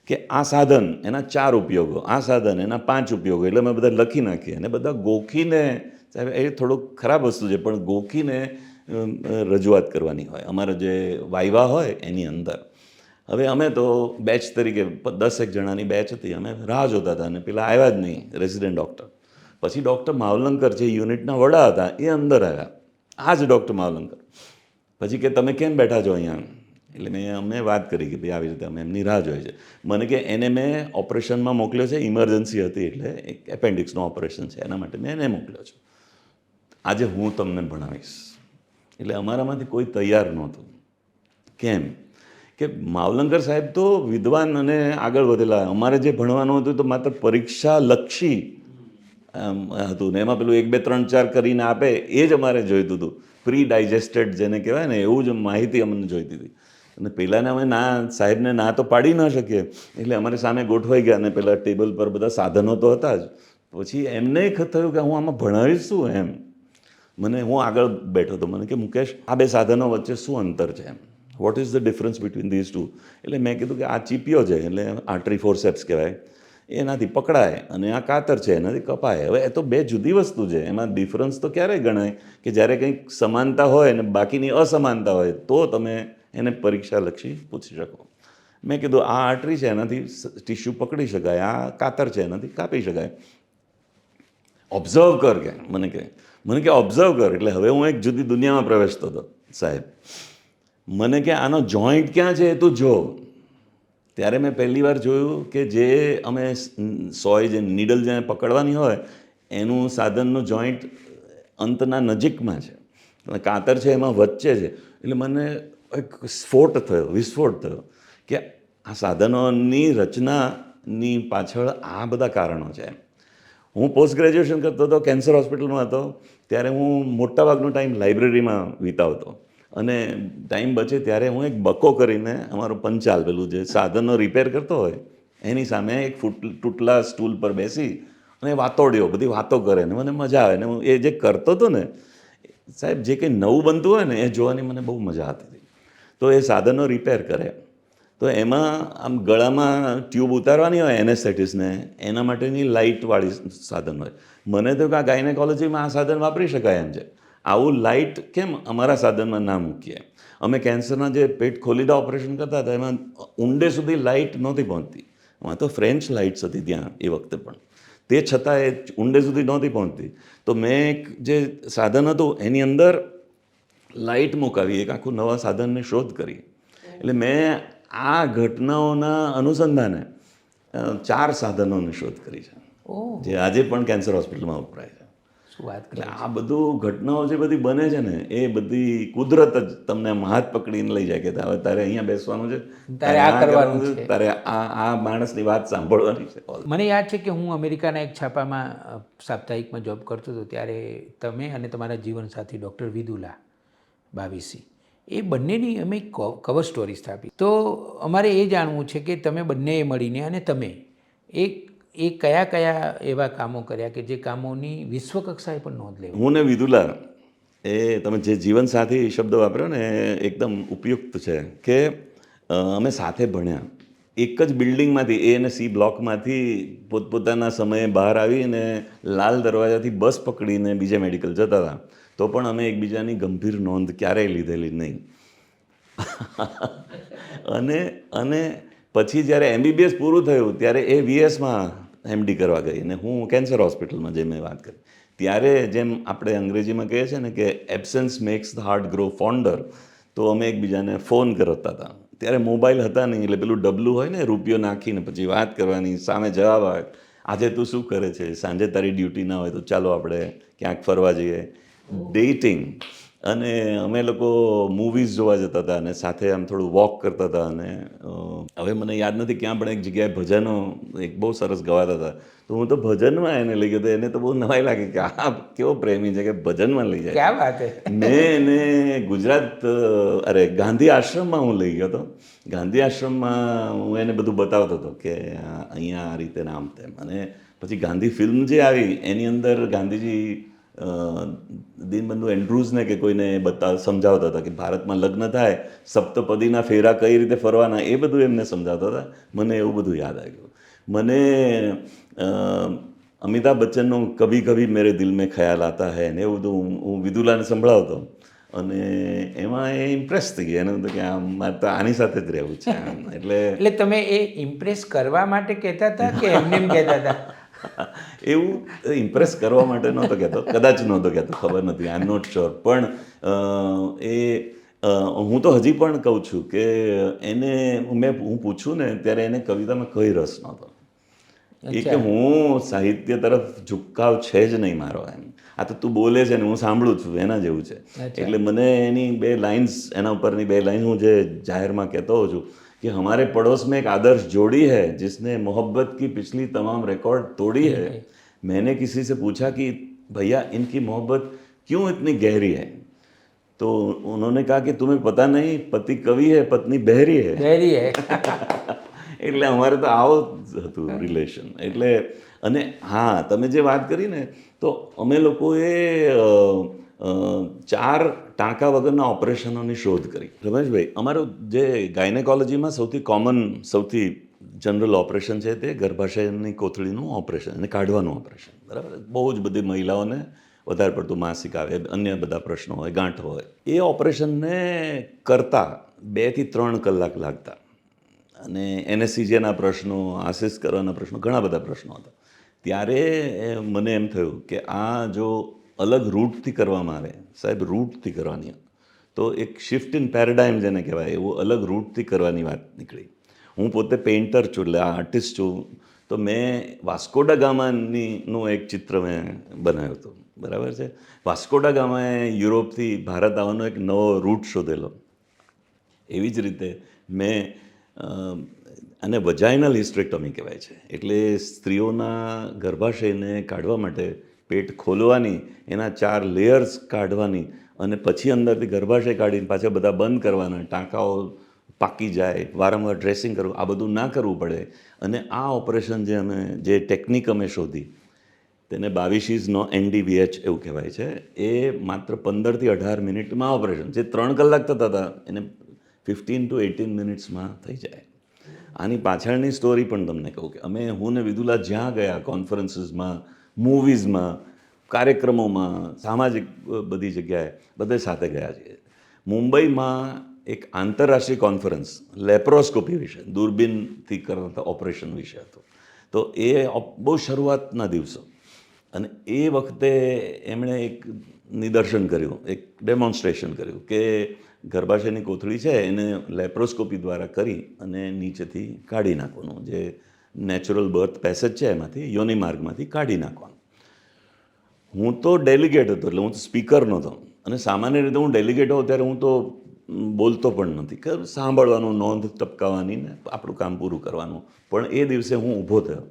કે આ સાધન એના 4 ઉપયોગો, આ સાધન એના 5 ઉપયોગો. એટલે અમે બધા લખી નાખીએ અને બધા ગોખીને, સાહેબ એ થોડુંક ખરાબ વસ્તુ છે, પણ ગોખીને રજૂઆત કરવાની હોય અમારા જે વાઇવા હોય એની અંદર. હવે અમે તો બેચ તરીકે 10 જણાની બેચ હતી, અમે રાહ જોતા હતા અને પેલા આવ્યા જ નહીં રેઝિડન્ટ ડૉક્ટર. પછી ડૉક્ટર માવલંકર જે યુનિટના વડા હતા એ અંદર આવ્યા, આ જ ડૉક્ટર માવલંકર. પછી કે તમે કેમ બેઠા છો અહીંયા? એટલે અમે વાત કરી કે ભાઈ આવી રીતે અમે એમની રાહ જોઈએ છે. મને કે એને મેં ઓપરેશનમાં મોકલ્યો છે, ઇમરજન્સી હતી એટલે એક એપેન્ડિક્સનું ઓપરેશન છે એના માટે મેં એને મોકલ્યો છે. આજે હું તમને ભણાવીશ. એટલે અમારામાંથી કોઈ તૈયાર નહોતું. કેમ કે માવલંકર સાહેબ તો વિદ્વાન અને આગળ વધેલા. અમારે જે ભણવાનું હતું તો માત્ર પરીક્ષાલક્ષી હતું ને એમાં પેલું 1 2 3 4 કરીને આપે એ જ અમારે જોઈતું હતું. પ્રી ડાયજેસ્ટેડ જેને કહેવાય ને એવું જ માહિતી અમને જોઈતી હતી. અને પહેલાંને અમે સાહેબને ના તો પાડી ન શકીએ એટલે અમારી સામે ગોઠવાઈ ગયા અને પેલા ટેબલ પર બધા સાધનો તો હતા જ. પછી એમને થયું કે હું આમાં ભણાવીશ શું એમ. હું આગળ બેઠો હતો. મને કે મુકેશ, આ બે સાધનો વચ્ચે શું અંતર છે એમ, what is the difference between these two. એટલે મેં કીધું કે આ ચીપિયો છે એટલે આર્ટરી ફોર્સેપ્સ કહેવાય, એનાથી પકડાય, અને આ કાતર છે એનાથી કપાય. હવે એ તો બે જુદી વસ્તુ છે, એમાં ડિફરન્સ તો ક્યારે ગણાય કે જ્યારે કંઈક સમાનતા હોય ને બાકીની અસમાનતા હોય તો તમે એને પરીક્ષાલક્ષી પૂછી શકો. મેં કીધું આ આર્ટરી છે એનાથી ટિશ્યુ પકડી શકાય, આ કાતર છે એનાથી કાપી શકાય. ઓબ્ઝર્વ કર કે મને કે ઓબ્ઝર્વ કર. એટલે હવે હું એક જુદી દુનિયામાં પ્રવેશતો હતો. સાહેબ મને કે આનો જોઈન્ટ ક્યાં છે એ તું જો. ત્યારે મેં પહેલી વાર જોયું કે જે અમે સોય જે નીડલ જેને પકડવાની હોય એનું સાધનનું જોઈન્ટ અંતના નજીકમાં છે અને કાતર છે એમાં વચ્ચે છે. એટલે મને એક વિસ્ફોટ થયો કે આ સાધનોની રચનાની પાછળ આ બધા કારણો છે. હું પોસ્ટ ગ્રેજ્યુએશન કરતો હતો, કેન્સર હોસ્પિટલમાં હતો, ત્યારે હું મોટાભાગનો ટાઈમ લાઇબ્રેરીમાં વિતાવતો અને ટાઈમ બચે ત્યારે હું એક બકો કરીને અમારો પંચાલ પેલું જે સાધનો રિપેર કરતો હોય એની સામે એક તૂટલા સ્ટૂલ પર બેસી અને વાતોડ્યો બધી વાતો કરે ને મને મજા આવે. ને હું એ જે કરતો હતો ને સાહેબ, જે કંઈ નવું બનતું હોય ને એ જોવાની મને બહુ મજા આવતી હતી. તો એ સાધનો રિપેર કરે તો એમાં આમ ગળામાં ટ્યુબ ઉતારવાની હોય એનેસ્થેટિસને, એના માટેની લાઇટવાળી સાધન હોય. મને તો કે આ ગાયનેકોલોજીમાં આ સાધન વાપરી શકાય એમ છે. આવું લાઇટ કેમ અમારા સાધનમાં ના મૂકીએ. અમે કેન્સરના જે પેટ ખોલીદા ઓપરેશન કરતા હતા એમાં ઊંડે સુધી લાઇટ નહોતી પહોંચતી. એમાં તો ફ્રેન્ચ લાઇટ્સ હતી ત્યાં એ વખતે પણ, તે છતાં એ ઊંડે સુધી નહોતી પહોંચતી. તો મેં એક જે સાધન હતું એની અંદર લાઇટ મુકાવી, એક આખું નવા સાધનની શોધ કરી. એટલે મેં આ ઘટનાઓના અનુસંધાને 4 સાધનોની શોધ કરી છે જે આજે પણ કેન્સર હોસ્પિટલમાં વપરાય છે. શું વાત એટલે આ બધું ઘટનાઓ જે બધી બને છે ને એ બધી કુદરત જ તમને હાથ પકડીને લઈ જાય કે હવે તારે અહીંયા બેસવાનું છે, તારે આ કરવાનું છે, તારે આ માણસની વાત સાંભળવાની છે. મને યાદ છે કે હું અમેરિકાના એક છાપામાં સાપ્તાહિકમાં જોબ કરતો હતો ત્યારે તમે અને તમારા જીવનસાથી ડૉક્ટર વિદુલા બાવીસી એ બંનેની અમે એક કવર સ્ટોરી સ્થાપી. તો અમારે એ જાણવું છે કે તમે બંનેએ મળીને અને તમે એ કયા કયા એવા કામો કર્યા કે જે કામોની વિશ્વ કક્ષાએ પણ નોંધ લેવી. હું ને વિદુલા, એ તમે જે જીવનસાથી શબ્દ વાપર્યો ને એ એકદમ ઉપયુક્ત છે કે અમે સાથે ભણ્યા એક જ બિલ્ડિંગમાંથી, એ અને સી બ્લોકમાંથી પોતપોતાના સમયે બહાર આવીને લાલ દરવાજાથી બસ પકડીને બીજે મેડિકલ જતા હતા. તો પણ અમે એકબીજાની ગંભીર નોંધ ક્યારેય લીધેલી નહીં. અને પછી જ્યારે MBBS પૂરું થયું ત્યારે એ VSમાં MD કરવા ગઈ અને હું કેન્સર હોસ્પિટલમાં જે મેં વાત કરી ત્યારે જેમ આપણે અંગ્રેજીમાં કહીએ છીએ ને કે absence makes the heart grow fonder, તો અમે એકબીજાને ફોન કરતા હતા. ત્યારે મોબાઈલ હતા નહીં એટલે પેલું ડબલું હોય ને રૂપિયો નાખીને પછી વાત કરવાની, સામે જવાબ આવે, આજે તું શું કરે છે, સાંજે તારી ડ્યુટી ના હોય તો ચાલો આપણે ક્યાંક ફરવા જઈએ. ડેટિંગ, અને અમે લોકો મૂવીઝ જોવા જતા હતા અને સાથે આમ થોડું વોક કરતા હતા. અને હવે મને યાદ નથી ક્યાં પણ એક જગ્યાએ ભજનો એક બહુ સરસ ગવાતા હતા તો હું તો ભજનમાં એને લઈ ગયો હતો. એને તો બહુ નવાઈ લાગે કે આ કેવો પ્રેમી છે કે ભજનમાં લઈ જાય. ક્યાં વાત છે. મેં એને ગુજરાત ગાંધી આશ્રમમાં હું લઈ ગયો હતો. ગાંધી આશ્રમમાં હું એને બધું બતાવતો હતો કે અહીંયા આ રીતે આમ તેમ. અને પછી ગાંધી ફિલ્મ જે આવી એની અંદર ગાંધીજી દીનબંધુ એન્ડ્રુઝને કે કોઈને સમજાવતા હતા કે ભારતમાં લગ્ન થાય સપ્તપદીના ફેરા કઈ રીતે ફરવાના, એ બધું એમને સમજાવતા હતા. મને એવું બધું યાદ આવ્યું. મને અમિતાભ બચ્ચનનું કભી કભી મેરે દિલ મેં ખ્યાલ આતા હૈ ને એવું બધું હું વિદુલાને સંભળાવતો અને એમાં એ ઇમ્પ્રેસ થઈ ગયા. એને તો કે મારે તો આની સાથે જ રહેવું છે. એટલે તમે એ ઇમ્પ્રેસ કરવા માટે કહેતા હતા કે એમને એમ કહેતા હતા? એવું ઇમ્પ્રેસ કરવા માટે નહોતો કહેતો, કદાચ નહોતો કહેતો, ખબર નથી, આઈ એમ નોટ શ્યોર. પણ હું તો હજી પણ કહું છું કે એને હું પૂછું ને ત્યારે એને કવિતામાં કઈ રસ નહોતો. એ કે હું સાહિત્ય તરફ ઝુકાવ છે જ નહીં મારો એમ. આ તો તું બોલે છે ને હું સાંભળું છું એના જેવું છે. એટલે મને એની 2 લાઇન્સ એના ઉપરની 2 લાઇન હું જે જાહેરમાં કહેતો હોઉં છું कि हमारे पड़ोस में एक आदर्श जोड़ी है जिसने मोहब्बत की पिछली तमाम रिकॉर्ड तोड़ी है. मैंने किसी से पूछा कि भैया इनकी मोहब्बत क्यों इतनी गहरी है. तो उन्होंने कहा कि तुम्हें पता नहीं पति कवि है पत्नी बहरी है. એટલે અમારે તો આવો જ હતું રિલેશન. એટલે અને હા તમે જે વાત કરી ને તો અમે લોકોએ 4 ટાંકા વગરના ઓપરેશનોની શોધ કરી. રમેશભાઈ, અમારું જે ગાયનેકોલોજીમાં સૌથી જનરલ ઓપરેશન છે તે ગર્ભાશયની કોથળીનું ઓપરેશન અને કાઢવાનું ઓપરેશન. બરાબર. બહુ જ બધી મહિલાઓને વધારે પડતું માસિક આવે, અન્ય બધા પ્રશ્નો હોય, ગાંઠ હોય, એ ઓપરેશનને કરતાં 2 થી 3 કલાક લાગતા. અને એનેસ્થેસિયાના પ્રશ્નો, આસિસ કરવાના પ્રશ્નો, ઘણા બધા પ્રશ્નો હતા. ત્યારે મને એમ થયું કે આ જો અલગ રૂટથી કરવામાં આવે, સાહેબ રૂટથી કરવાની, તો એક શિફ્ટ ઇન પેરેડાઇમ જેને કહેવાય એવું અલગ રૂટથી કરવાની વાત નીકળી. હું પોતે પેઇન્ટર છું, એટલે આર્ટિસ્ટ છું, તો મેં વાસ્કોડા ગામાનું એક ચિત્ર મેં બનાવ્યું હતું. બરાબર છે. વાસ્કોડા ગામાએ યુરોપથી ભારત આવવાનો એક નવો રૂટ શોધેલો. એવી જ રીતે મેં અને વજાઇનલ હિસ્ટ્રેક્ટોમી કહેવાય છે. એટલે સ્ત્રીઓના ગર્ભાશયને કાઢવા માટે પેટ ખોલવાની, એના 4 લેયર્સ કાઢવાની અને પછી અંદરથી ગર્ભાશય કાઢીને પાછા બધા બંધ કરવાના, ટાંકાઓ પાકી જાય, વારંવાર ડ્રેસિંગ કરવું, આ બધું ના કરવું પડે. અને આ ઓપરેશન જે ટેકનિક અમે શોધી તેને 22 NDVH એવું કહેવાય છે. એ માત્ર 15 થી 18 મિનિટમાં ઓપરેશન, જે 3 કલાક થતા હતા એને 15 to 18 મિનિટ્સમાં થઈ જાય. આની પાછળની સ્ટોરી પણ તમને કહું કે હું ને વિદુલા જ્યાં ગયા, કોન્ફરન્સીસમાં, મૂવીઝમાં, કાર્યક્રમોમાં, સામાજિક બધી જગ્યાએ બધે સાથે ગયા છીએ. મુંબઈમાં એક આંતરરાષ્ટ્રીય કોન્ફરન્સ લેપ્રોસ્કોપી વિશે, દૂરબીનથી કરતા ઓપરેશન વિશે હતો. તો એ બહુ શરૂઆતના દિવસો, અને એ વખતે એમણે એક નિદર્શન કર્યું, એક ડેમોન્સ્ટ્રેશન કર્યું કે ગર્ભાશયની કોથળી છે એને લેપ્રોસ્કોપી દ્વારા કરી અને નીચેથી કાઢી નાખવાનું, જે નેચરલ બર્થ પેસેજ છે એમાંથી, યોનિ માર્ગમાંથી કાઢી નાખવાનું. હું તો ડેલિગેટ હતો, એટલે હું તો સ્પીકર નહોતો, અને સામાન્ય રીતે હું ડેલિગેટ હોઉં ત્યારે હું તો બોલતો પણ નથી, કે સાંભળવાનું, નોંધ ટપકાવવાની ને આપણું કામ પૂરું કરવાનું. પણ એ દિવસે હું ઊભો થયો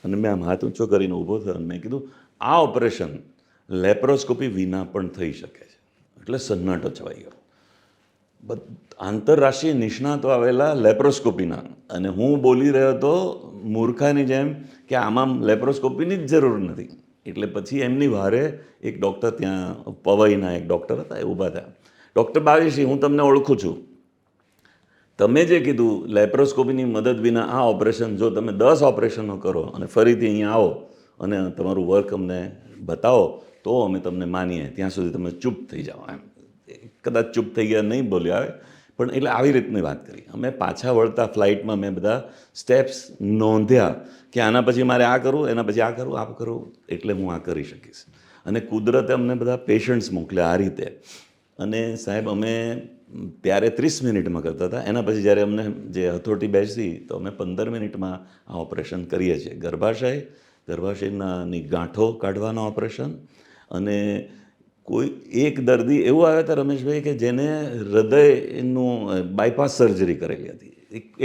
અને મેં આમ હાથ ઊંચો કરીને ઊભો થયો અને મેં કીધું આ ઓપરેશન લેપ્રોસ્કોપી વિના પણ થઈ શકે છે. એટલે સન્નાટો છવાઈ ગયો. આંતરરાષ્ટ્રીય નિષ્ણાતો આવેલા લેપ્રોસ્કોપીના, અને હું બોલી રહ્યો હતો મૂર્ખાની જેમ કે આમાં લેપ્રોસ્કોપીની જ જરૂર નથી. એટલે પછી એમની વારે એક ડૉક્ટર, ત્યાં પવઈના એક ડૉક્ટર હતા, એ ઊભા થયા. ડૉક્ટર બાવીશી, હું તમને ઓળખું છું, તમે જે કીધું લેપ્રોસ્કોપીની મદદ વિના આ ઓપરેશન, જો તમે 10 ઓપરેશનો કરો અને ફરીથી અહીંયા આવો અને તમારું વર્ક અમને બતાવો તો અમે તમને માનીએ, ત્યાં સુધી તમે ચૂપ થઈ જાઓ. એમ કદાચ ચૂપ થઈ ગયા નહીં બોલ્યા આવે, પણ એટલે આવી રીતની વાત કરી. અમે પાછા વળતા ફ્લાઇટમાં મેં બધા સ્ટેપ્સ નોંધ્યા કે આના પછી મારે આ કરવું, એના પછી આ કરવું, આ કરવું, એટલે હું આ કરી શકીશ. અને કુદરતે અમને બધા પેશન્ટ્સ મોકલ્યા આ રીતે. અને સાહેબ અમે ત્યારે 30 મિનિટમાં કરતા હતા, એના પછી જ્યારે અમને જે હથોટી બેસી તો અમે 15 મિનિટમાં આ ઓપરેશન કરીએ છીએ. ગર્ભાશયની ગાંઠો કાઢવાના ઓપરેશન. અને કોઈ એક દર્દી એવું આવ્યા હતા રમેશભાઈ કે જેને હૃદયનું બાયપાસ સર્જરી કરેલી હતી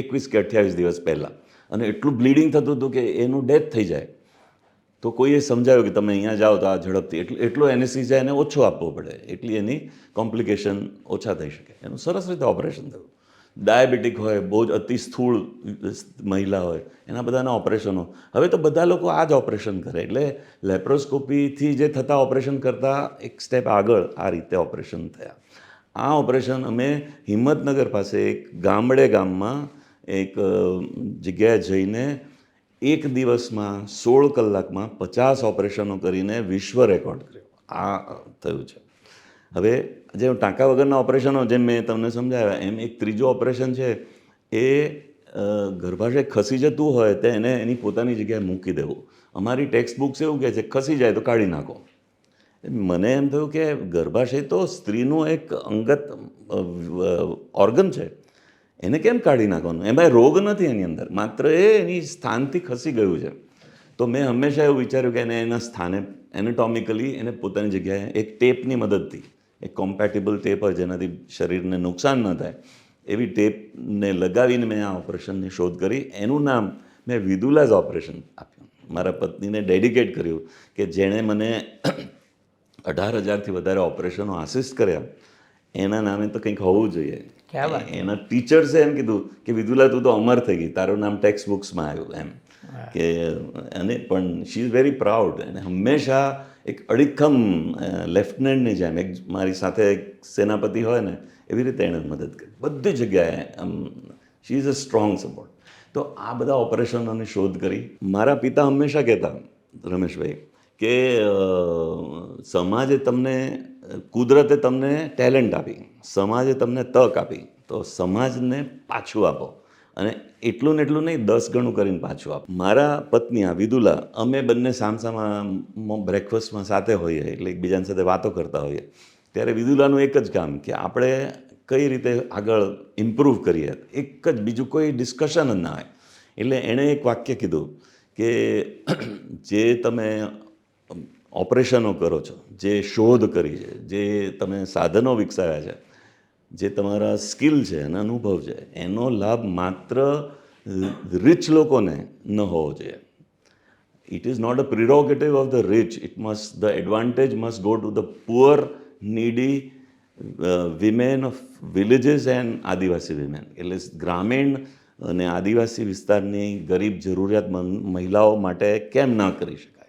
21 કે 28 દિવસ પહેલાં, અને એટલું બ્લીડિંગ થતું હતું કે એનું ડેથ થઈ જાય. તો કોઈએ સમજાવ્યું કે તમે અહીંયા જાઓ તો આ ઝડપથી એટલો એનેસ્થેસિયા એને ઓછો આપવો પડે, એટલી એની કોમ્પ્લિકેશન ઓછા થઈ શકે. એનું સરસ રીતે ઓપરેશન થયું. ડાયાબિટીક હોય, બહુ જ અતિ સ્થૂળ મહિલા હોય, એના બધાના ઓપરેશનો. હવે તો બધા લોકો આ જ ઓપરેશન કરે. એટલે લેપ્રોસ્કોપીથી જે થતા ઓપરેશન કરતાં એક સ્ટેપ આગળ આ રીતે ઓપરેશન થયા. આ ઓપરેશન અમે હિંમતનગર પાસે એક ગામમાં એક જગ્યાએ જઈને 1 દિવસમાં 16 કલાકમાં 50 ઓપરેશનો કરીને વિશ્વ રેકોર્ડ કર્યો. આ થયું છે. હવે જે ટાંકા વગરના ઓપરેશનો, જેમ મેં તમને સમજાવ્યા એમ, એક ત્રીજું ઓપરેશન છે એ ગર્ભાશય ખસી જતું હોય તો એને એની પોતાની જગ્યાએ મૂકી દેવું. અમારી ટેક્સ્ટ બુક્સ એવું કહે છે ખસી જાય તો કાઢી નાખો. મને એમ થયું કે ગર્ભાશય તો સ્ત્રીનું એક અંગત ઓર્ગન છે, એને કેમ કાઢી નાખવાનું? એમાં રોગ નથી એની અંદર, માત્ર એ એની સ્થાનથી ખસી ગયું છે. તો મેં હંમેશા એવું વિચાર્યું કે એને એના સ્થાને એનેટોમિકલી એને પોતાની જગ્યાએ એક ટેપની મદદથી, એક કોમ્પેટેબલ ટેપ હોય જેનાથી શરીરને નુકસાન ન થાય, એવી ટેપને લગાવીને મેં આ ઓપરેશનની શોધ કરી. એનું નામ મેં વિદુલાઝ ઓપરેશન આપ્યું. મારા પત્નીને ડેડિકેટ કર્યું કે જેણે મને 18,000થી વધારે ઓપરેશનો આસિસ્ટ કર્યા, એના નામે તો કંઈક હોવું જોઈએ. ક્યાં વાત? એના ટીચર્સે એમ કીધું કે વિદુલા તું તો અમર થઈ ગઈ, તારું નામ ટેક્સ્ટ બુક્સમાં આવ્યું એમ કે. અને પણ શી ઇઝ વેરી પ્રાઉડ. અને હંમેશા એક અડીખમ લેફ્ટનન્ટની જેમ, એક મારી સાથે એક સેનાપતિ હોય ને એવી રીતે એણે મદદ કરી બધી જગ્યાએ. She is a strong support. તો આ બધા ઓપરેશનોની શોધ કરી. મારા પિતા હંમેશા કહેતા, રમેશભાઈ, કે સમાજે તમને, કુદરતે તમને ટેલેન્ટ આપી, સમાજે તમને તક આપી, તો સમાજને પાછું આપો. અને એટલું ને એટલું નહીં, 10 ગણું કરીને પાછું આપો. મારા પત્ની આ વિદુલા, અમે બંને સામસામા બ્રેકફાસ્ટમાં સાથે હોઈએ, એટલે એકબીજાની સાથે વાતો કરતા હોઈએ, ત્યારે વિદુલાનું એક જ કામ કે આપણે કઈ રીતે આગળ ઇમ્પ્રૂવ કરીએ, એક જ, બીજું કોઈ ડિસ્કશન જ ના હોય. એટલે એણે એક વાક્ય કીધું કે જે તમે ઓપરેશનો કરો છો, જે શોધ કરી છે, જે તમે સાધનો વિકસાવ્યા છે, જે તમારા સ્કિલ છે અને અનુભવ છે, એનો લાભ માત્ર રિચ લોકોને ન હોવો જોઈએ. It is not a prerogative of the rich. The advantage must go to the poor, needy women of villages and Adivasi women. એટલે ગ્રામીણ અને આદિવાસી વિસ્તારની ગરીબ જરૂરિયાતમંદ મહિલાઓ માટે કેમ ના કરી શકાય?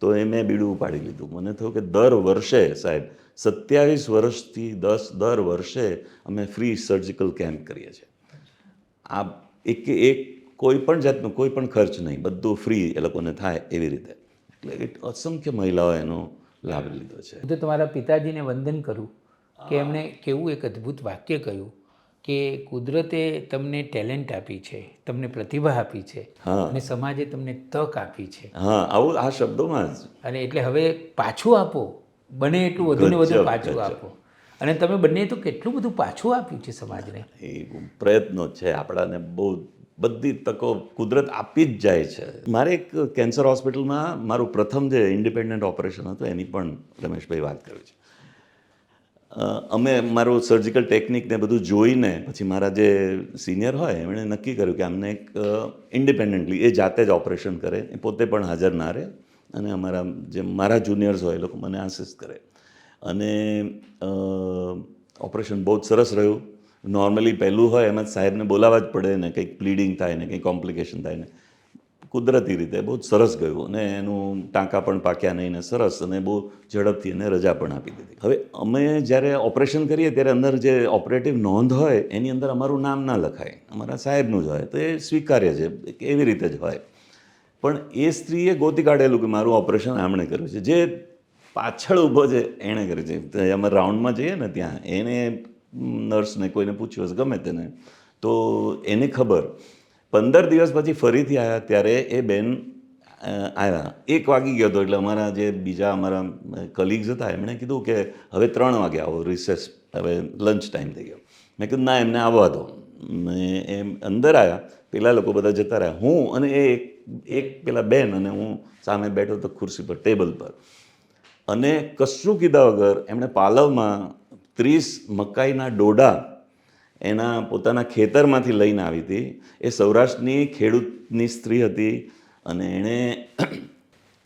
તો એ મેં બીડું ઉપાડી લીધું. મને થયું કે દર વર્ષે, સાહેબ 27 વર્ષથી દર વર્ષે અમે ફ્રી સર્જિકલ કેમ્પ કરીએ છીએ. આ એક કોઈ પણ જાતનો કોઈ પણ ખર્ચ નહીં, બધું ફ્રી એ લોકોને થાય એવી રીતે. એટલે અસંખ્ય મહિલાઓએ એનો લાભ લીધો છે. હું તો તમારા પિતાજીને વંદન કરું કે એમણે કેવું એક અદ્ભુત વાક્ય કહ્યું કે કુદરતે તમને ટેલેન્ટ આપી છે, તમને પ્રતિભા આપી છે, અને સમાજે તમને તક આપી છે. હા, આવું આ શબ્દોમાં જ. અને એટલે હવે પાછું આપો, બને એટલું વધુ ને વધુ પાછું આપો. અને તમે બંને તો કેટલું બધું પાછું આપ્યું છે સમાજને. એ પ્રયત્નો છે આપણાને, બહુ બધી તકો કુદરત આપી જ જાય છે. મારે એક કેન્સર હોસ્પિટલમાં મારું પ્રથમ જે ઇન્ડિપેન્ડન્ટ ઓપરેશન હતું એની પણ રમેશભાઈ વાત કરી છે. અમે મારું સર્જિકલ ટેકનિકને બધું જોઈને પછી મારા જે સિનિયર હોય એમણે નક્કી કર્યું કે અમને એક ઇન્ડિપેન્ડન્ટલી એ જાતે જ ઓપરેશન કરે, એ પોતે પણ હાજર ના રહે, અને અમારા જે મારા જુનિયર્સ હોય એ લોકો મને આસિસ્ટ કરે. અને ઓપરેશન બહુ જ સરસ રહ્યું. નોર્મલી પહેલું હોય એમાં સાહેબને બોલાવવા જ પડે ને, કંઈક બ્લીડિંગ થાય ને કંઈક કોમ્પ્લિકેશન થાય ને. કુદરતી રીતે બહુ જ સરસ ગયું, અને એનું ટાંકા પણ પાક્યા નહીં ને સરસ, અને બહુ ઝડપથી એને રજા પણ આપી દીધી. હવે અમે જ્યારે ઓપરેશન કરીએ ત્યારે અંદર જે ઓપરેટિવ નોંધ હોય એની અંદર અમારું નામ ના લખાય, અમારા સાહેબનું જ હોય, તો એ સ્વીકાર્ય છે, એવી રીતે જ હોય. પણ એ સ્ત્રીએ ગોતી કાઢેલું કે મારું ઓપરેશન આમણે કર્યું છે. જે પાછળ ઊભો છે એણે કર્યું છે. અમે રાઉન્ડમાં જઈએ ને ત્યાં એને નર્સને કોઈને પૂછ્યું હશે, ગમે તેને, તો એને ખબર. 15 દિવસ પછી ફરીથી આવ્યા ત્યારે એ બેન આવ્યા, 1 વાગી ગયો હતો. એટલે અમારા જે બીજા અમારા કલીગ્સ હતા એમણે કીધું કે હવે 3 વાગે આવો, રિસેસ, હવે લંચ ટાઈમ થઈ ગયો. મેં કીધું ના, એમને આવવા દો. એમ અંદર આવ્યા, પેલા લોકો બધા જતા રહ્યા, હું અને એક પેલા બેન અને હું સામે બેઠો હતો ખુરશી પર, ટેબલ પર. અને કશું કીધા વગર એમણે પાલવમાં 30 મકાઈના ડોડા એના પોતાના ખેતરમાંથી લઈને આવી હતી. એ સૌરાષ્ટ્રની ખેડૂતની સ્ત્રી હતી. અને એણે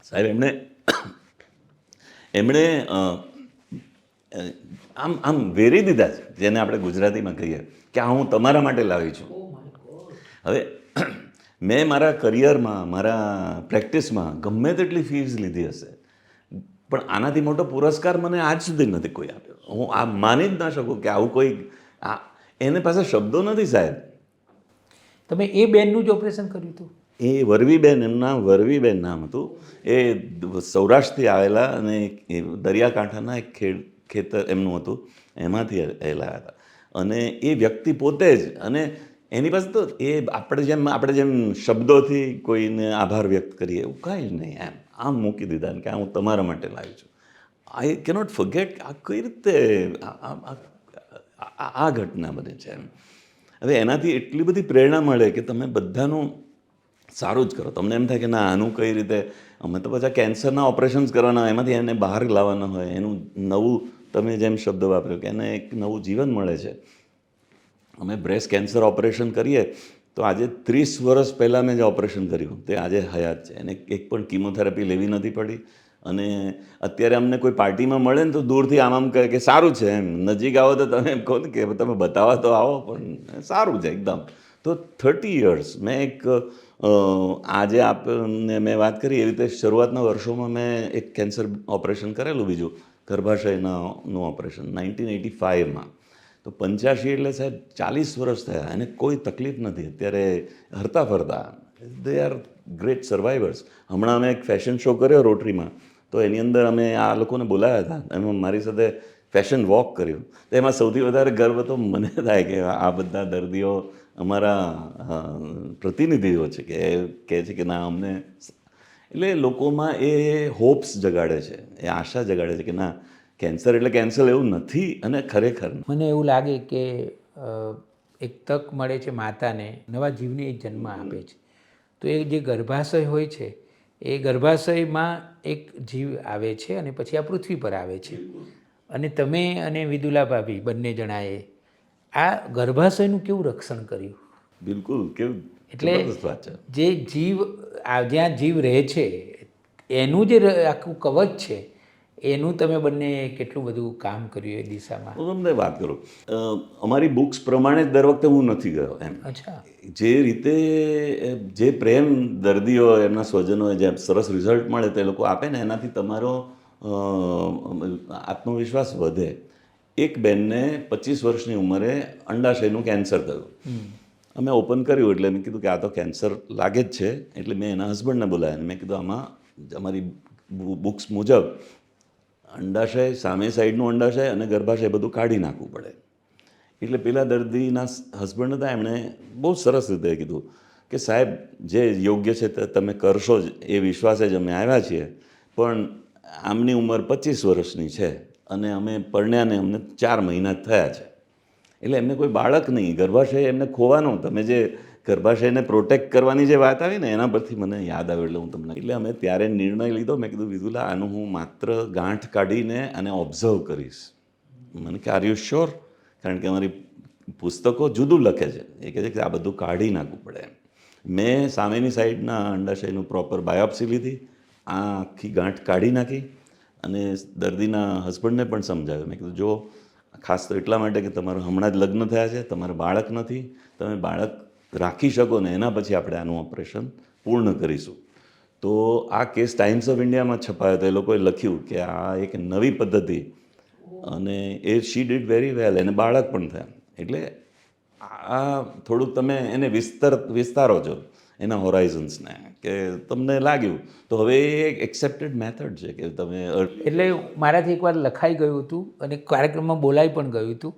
સાહેબ એમણે આમ વેરી દીધા છે, જેને આપણે ગુજરાતીમાં કહીએ કે આ હું તમારા માટે લાવી છું. હવે મેં મારા કરિયરમાં, મારા પ્રેક્ટિસમાં ગમે તેટલી ફીસ લીધી હશે, પણ આનાથી મોટો પુરસ્કાર મને આજ સુધી નથી કોઈ આપ્યો. હું આ માની જ ના શકું કે આવું કોઈ, એને પાસે શબ્દો નથી સાહેબ. તમે એ બેનનું જ ઓપરેશન કર્યું હતું? એ વરવીબેન, એમનું નામ વરવીબેન નામ હતું. એ સૌરાષ્ટ્રથી આવેલા, અને એ દરિયાકાંઠાના એક ખેતર એમનું હતું, એમાંથી એ લાવ્યા હતા. અને એ વ્યક્તિ પોતે જ, અને એની પાસે તો એ આપણે જેમ શબ્દોથી કોઈને આભાર વ્યક્ત કરીએ એવું કાંઈ જ નહીં. આમ મૂકી દીધા કે આ હું તમારા માટે લાવી છું. આઈ કેનોટ ફર્ગેટ આ કઈ રીતે આ ઘટના બને છે એમ. હવે એનાથી એટલી બધી પ્રેરણા મળે કે તમે બધાનું સારું જ કરો. તમને એમ થાય કે ના આનું કઈ રીતે, અમે તો પાછા કેન્સરના ઓપરેશન્સ કરવાના હોય, એમાંથી એને બહાર લાવવાના હોય, એનું નવું, તમે જેમ શબ્દ વાપર્યો કે એને એક નવું જીવન મળે છે. અમે બ્રેસ્ટ કેન્સર ઓપરેશન કરીએ તો આજે 30 વર્ષ પહેલાં મેં જે ઓપરેશન કર્યું તે આજે હયાત છે. એને એક પણ કીમોથેરાપી લેવી નથી પડી. અને અત્યારે અમને કોઈ પાર્ટીમાં મળે ને તો દૂરથી આમ કહે કે સારું છે એમ, નજીક આવો તો તમે એમ કહો ને કે તમે બતાવવા તો આવો, પણ સારું છે એકદમ. તો 30 યર્સ મેં એક આજે આપને મેં વાત કરી એવી રીતે શરૂઆતના વર્ષોમાં મેં એક કેન્સર ઓપરેશન કરેલું, બીજું ગર્ભાશયનું ઓપરેશન 1985માં. તો 85 એટલે સાહેબ 40 વર્ષ થયા, એને કોઈ તકલીફ નથી અત્યારે, હરતા ફરતા. They are great survivors. હમણાં અમે એક ફેશન શો કર્યો રોટરીમાં, તો એની અંદર અમે આ લોકોને બોલાવ્યા હતા, એમાં મારી સાથે ફેશન વોક કર્યું. તો એમાં સૌથી વધારે ગર્વ તો મને થાય કે આ બધા દર્દીઓ અમારા પ્રતિનિધિઓ છે કે કહે છે કે ના અમને, એટલે લોકોમાં એ હોપ્સ જગાડે છે, એ આશા જગાડે છે કે ના કેન્સર એટલે કેન્સર એવું નથી. અને ખરેખર મને એવું લાગે કે એક તક મળે છે માતાને, નવા જીવને એક જન્મ આપે છે. તો એ જે ગર્ભાશય હોય છે એ ગર્ભાશયમાં એક જીવ આવે છે અને પછી આ પૃથ્વી પર આવે છે. અને તમે અને વિદુલા ભાભી બંને જણાએ આ ગર્ભાશયનું કેવું રક્ષણ કર્યું. બિલકુલ, કેવું એટલે જબરદસ્ત વાત છે. જે જીવ જ્યાં જીવ રહે છે એનું જે આખું કવચ છે એનું તમે બંને કેટલું બધું કામ કર્યું એ દિશામાં. હું તમને વાત કરું, અમારી બુક્સ પ્રમાણે જ દર વખતે હું નથી ગયો એમ. અચ્છા. જે રીતે જે પ્રેમ દર્દીઓ એમના સ્વજનોએ જે સરસ રિઝલ્ટ મળે તે લોકો આપે ને, એનાથી તમારો આત્મવિશ્વાસ વધે. એક બેનને 25 વર્ષની ઉંમરે અંડાશયનું કેન્સર થયું. અમે ઓપન કર્યું એટલે મેં કીધું કે આ તો કેન્સર લાગે જ છે. એટલે મેં એના હસબન્ડને બોલાવ્યા. મેં કીધું આમાં અમારી બુક્સ મુજબ અંડાશય, સામે સાઈડનું અંડાશય અને ગર્ભાશય બધું કાઢી નાખવું પડે. એટલે પેલા દર્દીના હસબન્ડ હતા, એમણે બહુ સરસ રીતે કીધું કે સાહેબ જે યોગ્ય છે તે તમે કરશો જ, એ વિશ્વાસે જ અમે આવ્યા છીએ. પણ આમની ઉંમર 25 વર્ષની છે અને અમે પરણ્યાને અમને 4 મહિના જ થયા છે. એટલે એમને કોઈ બાળક નહીં, ગર્ભાશય એમને ખોવાનો. તમે જે ગર્ભાશયને પ્રોટેક્ટ કરવાની જે વાત આવી ને એના પરથી મને યાદ આવ્યું એટલે હું તમને, એટલે અમે ત્યારે નિર્ણય લીધો. મેં કીધું વિદુલા આનું હું માત્ર ગાંઠ કાઢીને અને ઓબ્ઝર્વ કરીશ. મને કે આર યુ શ્યોર? કારણ કે અમારી પુસ્તકો જુદું લખે છે, એ કહે છે કે આ બધું કાઢી નાખવું પડે એમ. મેં સામેની સાઈડના અંડાશયનું પ્રોપર બાયોપ્સી લીધી, આ આખી ગાંઠ કાઢી નાખી અને દર્દીના હસબન્ડને પણ સમજાવ્યું. મેં કીધું જો ખાસ તો એટલા માટે કે તમારું હમણાં જ લગ્ન થયા છે, તમારે બાળક નથી, તમે બાળક રાખી શકો ને એના પછી આપણે આનું ઓપરેશન પૂર્ણ કરીશું. તો આ કેસ ટાઈમ્સ ઓફ ઇન્ડિયામાં છપાયો હતો. એ લોકોએ લખ્યું કે આ એક નવી પદ્ધતિ, અને એ શી ડીડ વેરી વેલ, એને બાળક પણ થયા. એટલે આ થોડુંક તમે એને વિસ્તારો છો એના હોરાઇઝન્સને, કે તમને લાગ્યું તો હવે એ એક એક્સેપ્ટેડ મેથડ છે કે તમે. એટલે મારાથી એકવાર લખાઈ ગયું હતું અને કાર્યક્રમમાં બોલાઈ પણ ગયું હતું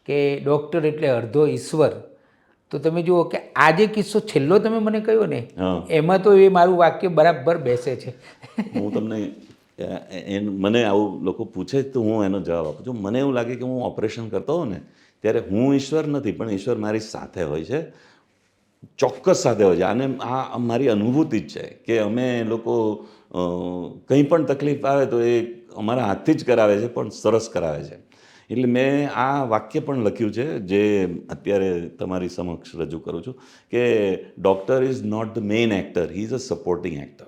કે ડૉક્ટર એટલે અડધો ઈશ્વર. તો તમે જુઓ કે આ જે કિસ્સો છેલ્લો તમે મને કહ્યો ને, એમાં તો એ મારું વાક્ય બરાબર બેસે છે. હું તમને મને આવું લોકો પૂછે તો હું એનો જવાબ આપું છું. મને એવું લાગે કે હું ઓપરેશન કરતો હોઉં ને ત્યારે હું ઈશ્વર નથી, પણ ઈશ્વર મારી સાથે હોય છે, ચોક્કસ સાથે હોય છે. આને આ મારી અનુભૂતિ જ છે કે અમે લોકો કંઈ પણ તકલીફ આવે તો એ અમારા હાથથી જ કરાવે છે, પણ સરસ કરાવે છે. એટલે મેં આ વાક્ય પણ લખ્યું છે જે અત્યારે તમારી સમક્ષ રજૂ કરું છું કે doctor is not the main actor, he is a supporting actor.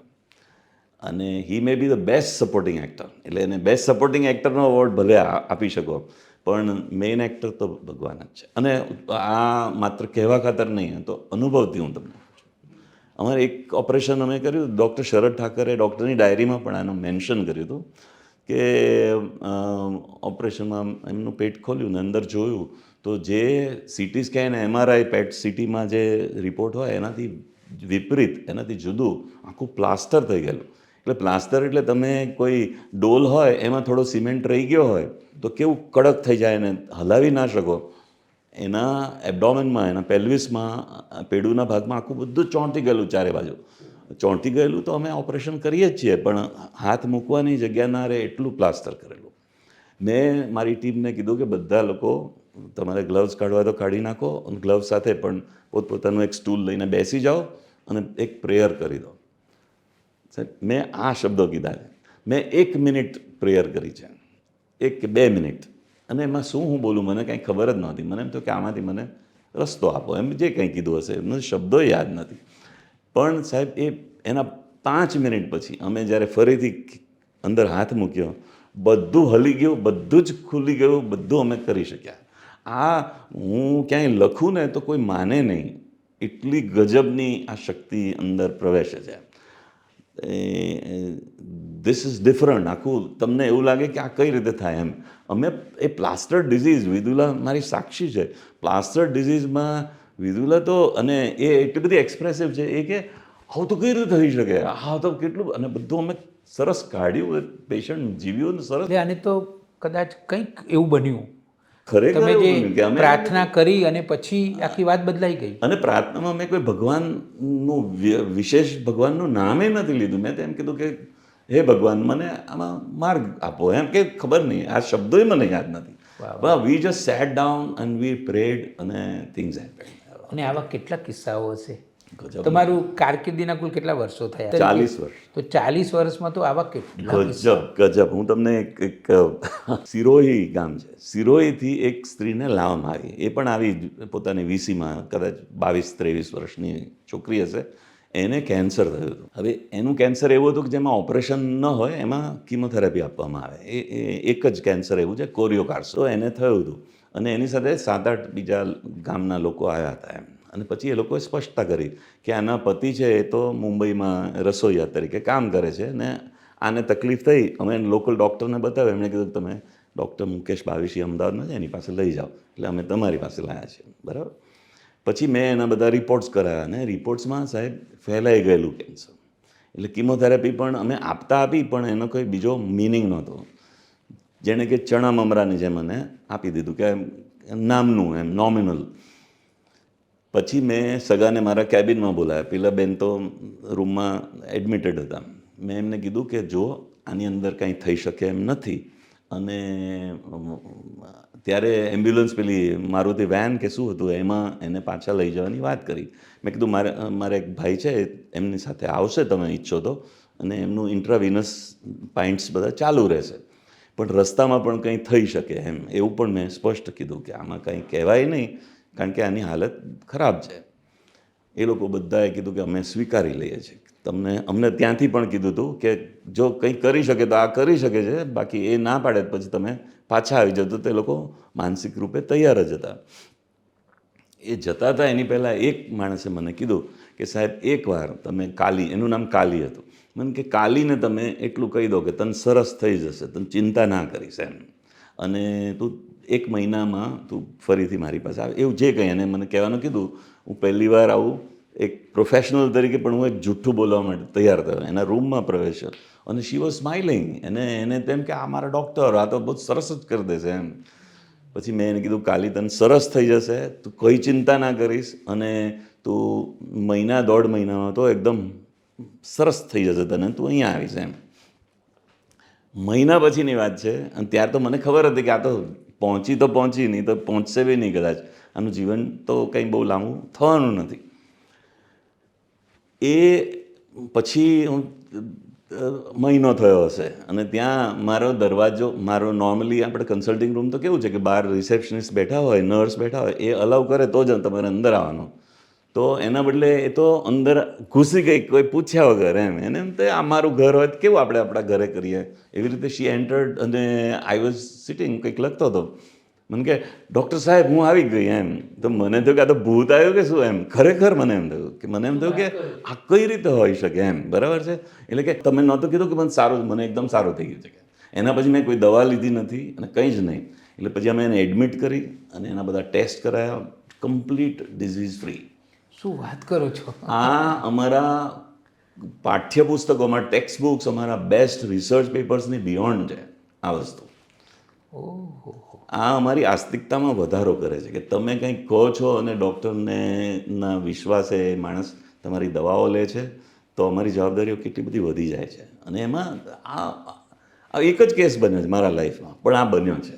અને he may be the best supporting actor. એટલે એને બેસ્ટ સપોર્ટિંગ એક્ટરનો એવોર્ડ ભલે આપી શકો, પણ મેઇન એક્ટર તો ભગવાન જ છે. અને આ માત્ર કહેવા ખાતર નહીં, તો અનુભવથી હું તમને કહું છું. અમારે એક ઓપરેશન અમે કર્યું, ડૉક્ટર શરદ ઠાકરે ડૉક્ટરની ડાયરીમાં પણ આનું મેન્શન કર્યું હતું કે ઓપરેશનમાં એમનું પેટ ખોલ્યું ને અંદર જોયું તો જે સીટી સ્કેન, MRI, પેટ સીટીમાં જે રિપોર્ટ હોય એનાથી વિપરીત, એનાથી જુદું આખું પ્લાસ્ટર થઈ ગયેલું. એટલે પ્લાસ્ટર એટલે તમે કોઈ ડોલ હોય એમાં થોડો સિમેન્ટ રહી ગયો હોય તો કેવું કડક થઈ જાય ને હલાવી ના શકો. એના એબડોમેનમાં, એના પેલ્વિસમાં, પેડુના ભાગમાં આખું બધું ચોંટી ગયેલું ચારે બાજુ. ચોંટી ગયેલું તો અમે ઓપરેશન કરીએ જ છીએ, પણ હાથ મૂકવાની જગ્યા ના રહે એટલું પ્લાસ્ટર કરેલું. મેં મારી ટીમને કીધું કે બધા લોકો તમારે ગ્લવ્સ કાઢવા તો કાઢી નાખો, અને ગ્લવ્સ સાથે પણ પોતપોતાનું એક સ્ટૂલ લઈને બેસી જાઓ અને એક પ્રેયર કરી દો. સાહેબ, મેં આ શબ્દો કીધા છે. મેં 1 મિનિટ પ્રેયર કરી છે, 1 કે 2 મિનિટ. અને એમાં શું હું બોલું મને કંઈ ખબર જ નહોતી. મને એમ તો કે આમાંથી મને રસ્તો આપો, એમ જે કંઈ કીધું હશે, મને શબ્દો યાદ નથી. પણ સાહેબ એના 5 મિનિટ પછી અમે જ્યારે ફરીથી અંદર હાથ મૂક્યો, બધું હલી ગયું, બધું જ ખુલી ગયું, બધું અમે કરી શક્યા. આ હું ક્યાંય લખું ને તો કોઈ માને નહીં, એટલી ગજબની આ શક્તિ અંદર પ્રવેશે છે. This is different. આખું તમને એવું લાગે કે આ કઈ રીતે થાય એમ. અમે એ પ્લાસ્ટર ડિઝીઝ, વિદુલા મારી સાક્ષી છે, પ્લાસ્ટર ડિઝીઝમાં વિદુલા તો, અને એ એટલી બધી એક્સપ્રેસિવ છે, એ કે આવું તો કઈ રીતે થઈ શકે, આ તો કેટલું, અને બધું અમે સરસ કાઢ્યું, પેશન્ટ જીવ્યું ને સરસ. એટલે આને તો કદાચ કંઈક એવું બન્યું, ખરેખર તમે એવું જે બન્યું કે અમે પ્રાર્થના કરી અને પછી આખી વાત બદલાઈ ગઈ. અને પ્રાર્થનામાં મેં કોઈ ભગવાનનું વિશેષ ભગવાનનું નામે નથી લીધું. મેં તો એમ કીધું કે હે ભગવાન, મને આમાં માર્ગ આપો, એમ કે ખબર નહીં, આ શબ્દોય મને યાદ નથી. બસ we just sat down and we prayed અને થિંગ્સ હેપન. અને આવા કેટલા કિસ્સાઓ હશે? ગજબ. તમારું કારકિર્દીના કુલ કેટલા વર્ષો થયા? 40 વર્ષ. તો 40 વર્ષમાં તો આવા કેટલા કિસ્સા? ગજબ. હું તમને એક સિરોહી ગામ છે, સિરોહીથી એક સ્ત્રીને લાવવામાં આવી. એ પણ આવી પોતાની વીસીમાં, કદાચ 22-23 વર્ષની છોકરી હશે. એને કેન્સર થયું હતું. હવે એનું કેન્સર એવું હતું કે જેમાં ઓપરેશન ન હોય, એમાં કીમોથેરાપી આપવામાં આવે. એક જ કેન્સર એવું છે, કોરિયોકાર્સ. તો એને થયું હતું, અને એની સાથે 7-8 બીજા ગામના લોકો આવ્યા હતા એમ. અને પછી એ લોકોએ સ્પષ્ટતા કરી કે આના પતિ છે એ તો મુંબઈમાં રસોઈયા તરીકે કામ કરે છે, ને આને તકલીફ થઈ. અમે લોકલ ડૉક્ટરને બતાવ્યું, એમણે કીધું તમે ડૉક્ટર મુકેશ બાવીશી અમદાવાદમાં છે, એની પાસે લઈ જાઓ. એટલે અમે તમારી પાસે લાવ્યા છીએ, બરાબર. પછી મેં એના બધા રિપોર્ટ્સ કરાવ્યા, અને રિપોર્ટ્સમાં સાહેબ ફેલાઈ ગયેલું કેન્સર. એટલે કીમોથેરાપી પણ અમે આપી, પણ એનો કોઈ બીજો મિનિંગ નહોતો. જેણે કે ચણા મમરાની જેમ મને આપી દીધું, કે નામનું એમ, નોમિનલ. પછી મેં સગાને મારા કેબિનમાં બોલાવ્યા. પેલા બેન તો રૂમમાં એડમિટેડ હતા. મેં એમને કીધું કે જો આની અંદર કંઈ થઈ શકે એમ નથી, અને ત્યારે એમ્બ્યુલન્સ પેલી મારુતિ વેન કે શું હતું, એમાં એને પાછા લઈ જવાની વાત કરી. મેં કીધું મારે એક ભાઈ છે, એમની સાથે આવશે તમે ઈચ્છો તો, અને એમનું ઇન્ટ્રાવિનસ પાઇન્ટ્સ બધા ચાલુ રહેશે, પણ રસ્તામાં પણ કંઈ થઈ શકે એમ, એવું પણ મેં સ્પષ્ટ કીધું કે આમાં કંઈ કહેવાય નહીં, કારણ કે આની હાલત ખરાબ છે. એ લોકો બધાએ કીધું કે અમે સ્વીકારી લઈએ છીએ. અમને ત્યાંથી પણ કીધું હતું કે જો કંઈ કરી શકે તો આ કરી શકે છે, બાકી એ ના પાડે પછી તમે પાછા આવી જાઓ. તો તે લોકો માનસિક રૂપે તૈયાર જ હતા. એ જતા હતા એની પહેલાં એક માણસે મને કીધું કે સાહેબ, એકવાર તમે કાલી, એનું નામ કાલી હતું, મને કે કાલીને તમે એટલું કહી દો કે તને સરસ થઈ જશે, તને ચિંતા ના કરીશ એમ, અને તું 1 મહિનામાં તું ફરીથી મારી પાસે આવે, એવું જે કંઈ એને મને કહેવાનું કીધું. હું પહેલી વાર આવું એક પ્રોફેશનલ તરીકે પણ હું એક જૂઠ્ઠું બોલવા માટે તૈયાર થયો. એના રૂમમાં પ્રવેશ્યો, અને શી વોઝ સ્માઇલિંગ. એને તેમ કે આ મારા ડૉક્ટર, આ તો બહુ સરસ જ કરી દેશે એમ. પછી મેં એને કીધું કાલી, તને સરસ થઈ જશે, તું કોઈ ચિંતા ના કરીશ, અને તું 1-1.5 મહિનામાં તો એકદમ સરસ થઈ જશે તને, તું અહીંયા આવીશ એમ. મહિના પછીની વાત છે, અને ત્યાર તો મને ખબર હતી કે આ તો પહોંચી નહીં તો પહોંચશે બી નહીં કદાચ, આનું જીવન તો કંઈ બહુ લાંબુ થવાનું નથી. એ પછી મહિનો થયો હશે, અને ત્યાં મારો નોર્મલી આપણે કન્સલ્ટિંગ રૂમ તો કેવું છે કે બહાર રિસેપ્શનિસ્ટ બેઠા હોય, નર્સ બેઠા હોય, એ અલાઉ કરે તો જ તમારે અંદર આવવાનું. તો એના બદલે એ તો અંદર ઘૂસી ગઈ, કોઈ પૂછ્યા વગર એમ. એને એમ તો આ મારું ઘર હોય કેવું આપણે આપણા ઘરે કરીએ, એવી રીતે શી એન્ટર્ડ. અને આઈ વોઝ સિટિંગ, કંઈક લખતો હતો. મને કે ડૉક્ટર સાહેબ હું આવી ગઈ એમ. તો મને થયું કે આ તો ભૂત આવ્યું કે શું એમ. ખરેખર મને એમ થયું કે આ કઈ રીતે હોઈ શકે એમ, બરાબર છે. એટલે કે તમે નહોતું કીધું કે મને એકદમ સારું થઈ ગયું છે. એના પછી મેં કોઈ દવા લીધી નથી અને કંઈ જ નહીં. એટલે પછી અમે એને એડમિટ કરી અને એના બધા ટેસ્ટ કરાયા, કમ્પ્લીટ ડિઝીઝ ફ્રી. શું વાત કરો છો? આ અમારા પાઠ્યપુસ્તકોમાં, ટેક્સ્ટ બુક્સ, અમારા બેસ્ટ રિસર્ચ પેપર્સની બિયોન્ડ છે આ વસ્તુ. આ અમારી આસ્તિકતામાં વધારો કરે છે કે તમે કંઈક કહો છો અને ડૉક્ટરને ના વિશ્વાસે માણસ તમારી દવાઓ લે છે, તો અમારી જવાબદારીઓ કેટલી બધી વધી જાય છે. અને એમાં આ એક જ કેસ બન્યો છે મારા લાઈફમાં, પણ આ બન્યો છે.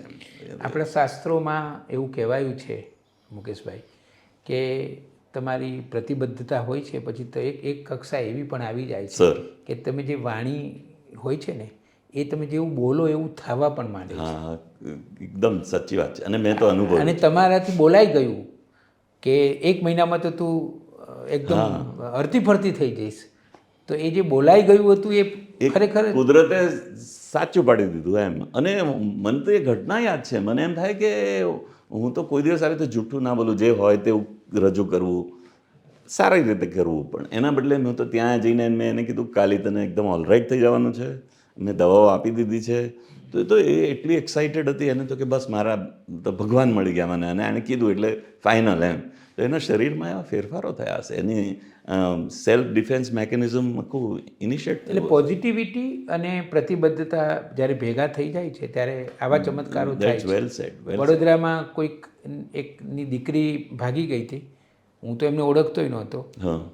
આપણા શાસ્ત્રોમાં એવું કહેવાયું છે મુકેશભાઈ કે તમારી પ્રતિબદ્ધતા હોય છે પછી તો એક કક્ષા એવી પણ આવી જાય છે સર. કે તમે જે વાણી હોય છે ને એ તમે જેવું બોલો એવું થવા પણ માંડે છે. હા, એકદમ સાચી વાત છે. અને મેં તો અનુભવ અને તમારાથી બોલાઈ ગયું કે 1 મહિનામાં તો તું એકદમ હરતી ફરતી થઈ જઈશ, તો એ જે બોલાઈ ગયું હતું એ ખરેખર કુદરતે સાચું પાડી દીધું એમ. અને મને તો એ ઘટના યાદ છે. મને એમ થાય કે હું તો કોઈ દિવસ આવી રીતે જૂઠું ના બોલું, જે હોય તેવું રજૂ કરવું, સારી રીતે કરવું. પણ એના બદલે મેં તો ત્યાં જઈને મેં એને કીધું કાલે તને એકદમ ઓલરાઇટ થઈ જવાનું છે, મેં દવાઓ આપી દીધી છે. તો એ એટલી એક્સાઇટેડ હતી એને તો કે બસ મારા તો ભગવાન મળી ગયા મને. અને એને કીધું એટલે ફાઇનલ એમ. તો એના શરીરમાં એવા ફેરફારો થયા હશે, એની સેલ્ફ ડિફેન્સ મેકેનિઝમ આખું ઇનિશિએટ એટલે પોઝિટિવિટી અને પ્રતિબદ્ધતા જ્યારે ભેગા થઈ જાય છે ત્યારે આવા ચમત્કારો થાય છે. Well said. વડોદરામાં કોઈક એકની દીકરી ભાગી ગઈ હતી, હું તો એમને ઓળખતોય નહોતો.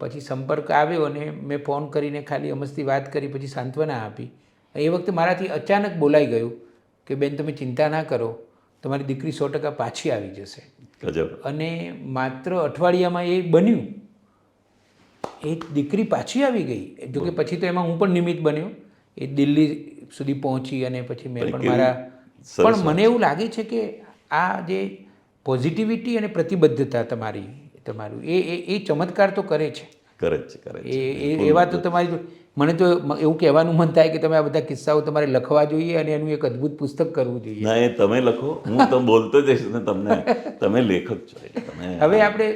પછી સંપર્ક આવ્યો અને મેં ફોન કરીને ખાલી અમસ્તી વાત કરી, પછી સાંત્વના આપી. એ વખતે મારાથી અચાનક બોલાઈ ગયું કે બેન તમે ચિંતા ના કરો, તમારી દીકરી 100% પાછી આવી જશે. ગજબ. અને માત્ર અઠવાડિયામાં એ બન્યું, એ દીકરી પાછી આવી ગઈ. જોકે પછી તો એમાં હું પણ નિમિત્ત બન્યો, એ દિલ્હી સુધી પહોંચી અને પછી મેં પણ મારા પણ મને એવું લાગે છે કે આ જે પોઝિટિવિટી અને પ્રતિબદ્ધતા તમારું એ ચમત્કાર તો કરે છે. કરે છે. એવા તો તમારી મને તો એવું કહેવાનું મન થાય કે તમે આ બધા કિસ્સાઓ તમારે લખવા જોઈએ અને એનું એક અદ્ભુત પુસ્તક કરવું જોઈએ. ના, એ તમે લખો, હું તો બોલતો જઈશ ને તમને. તમે લેખક છો એટલે તમે. હવે આપણે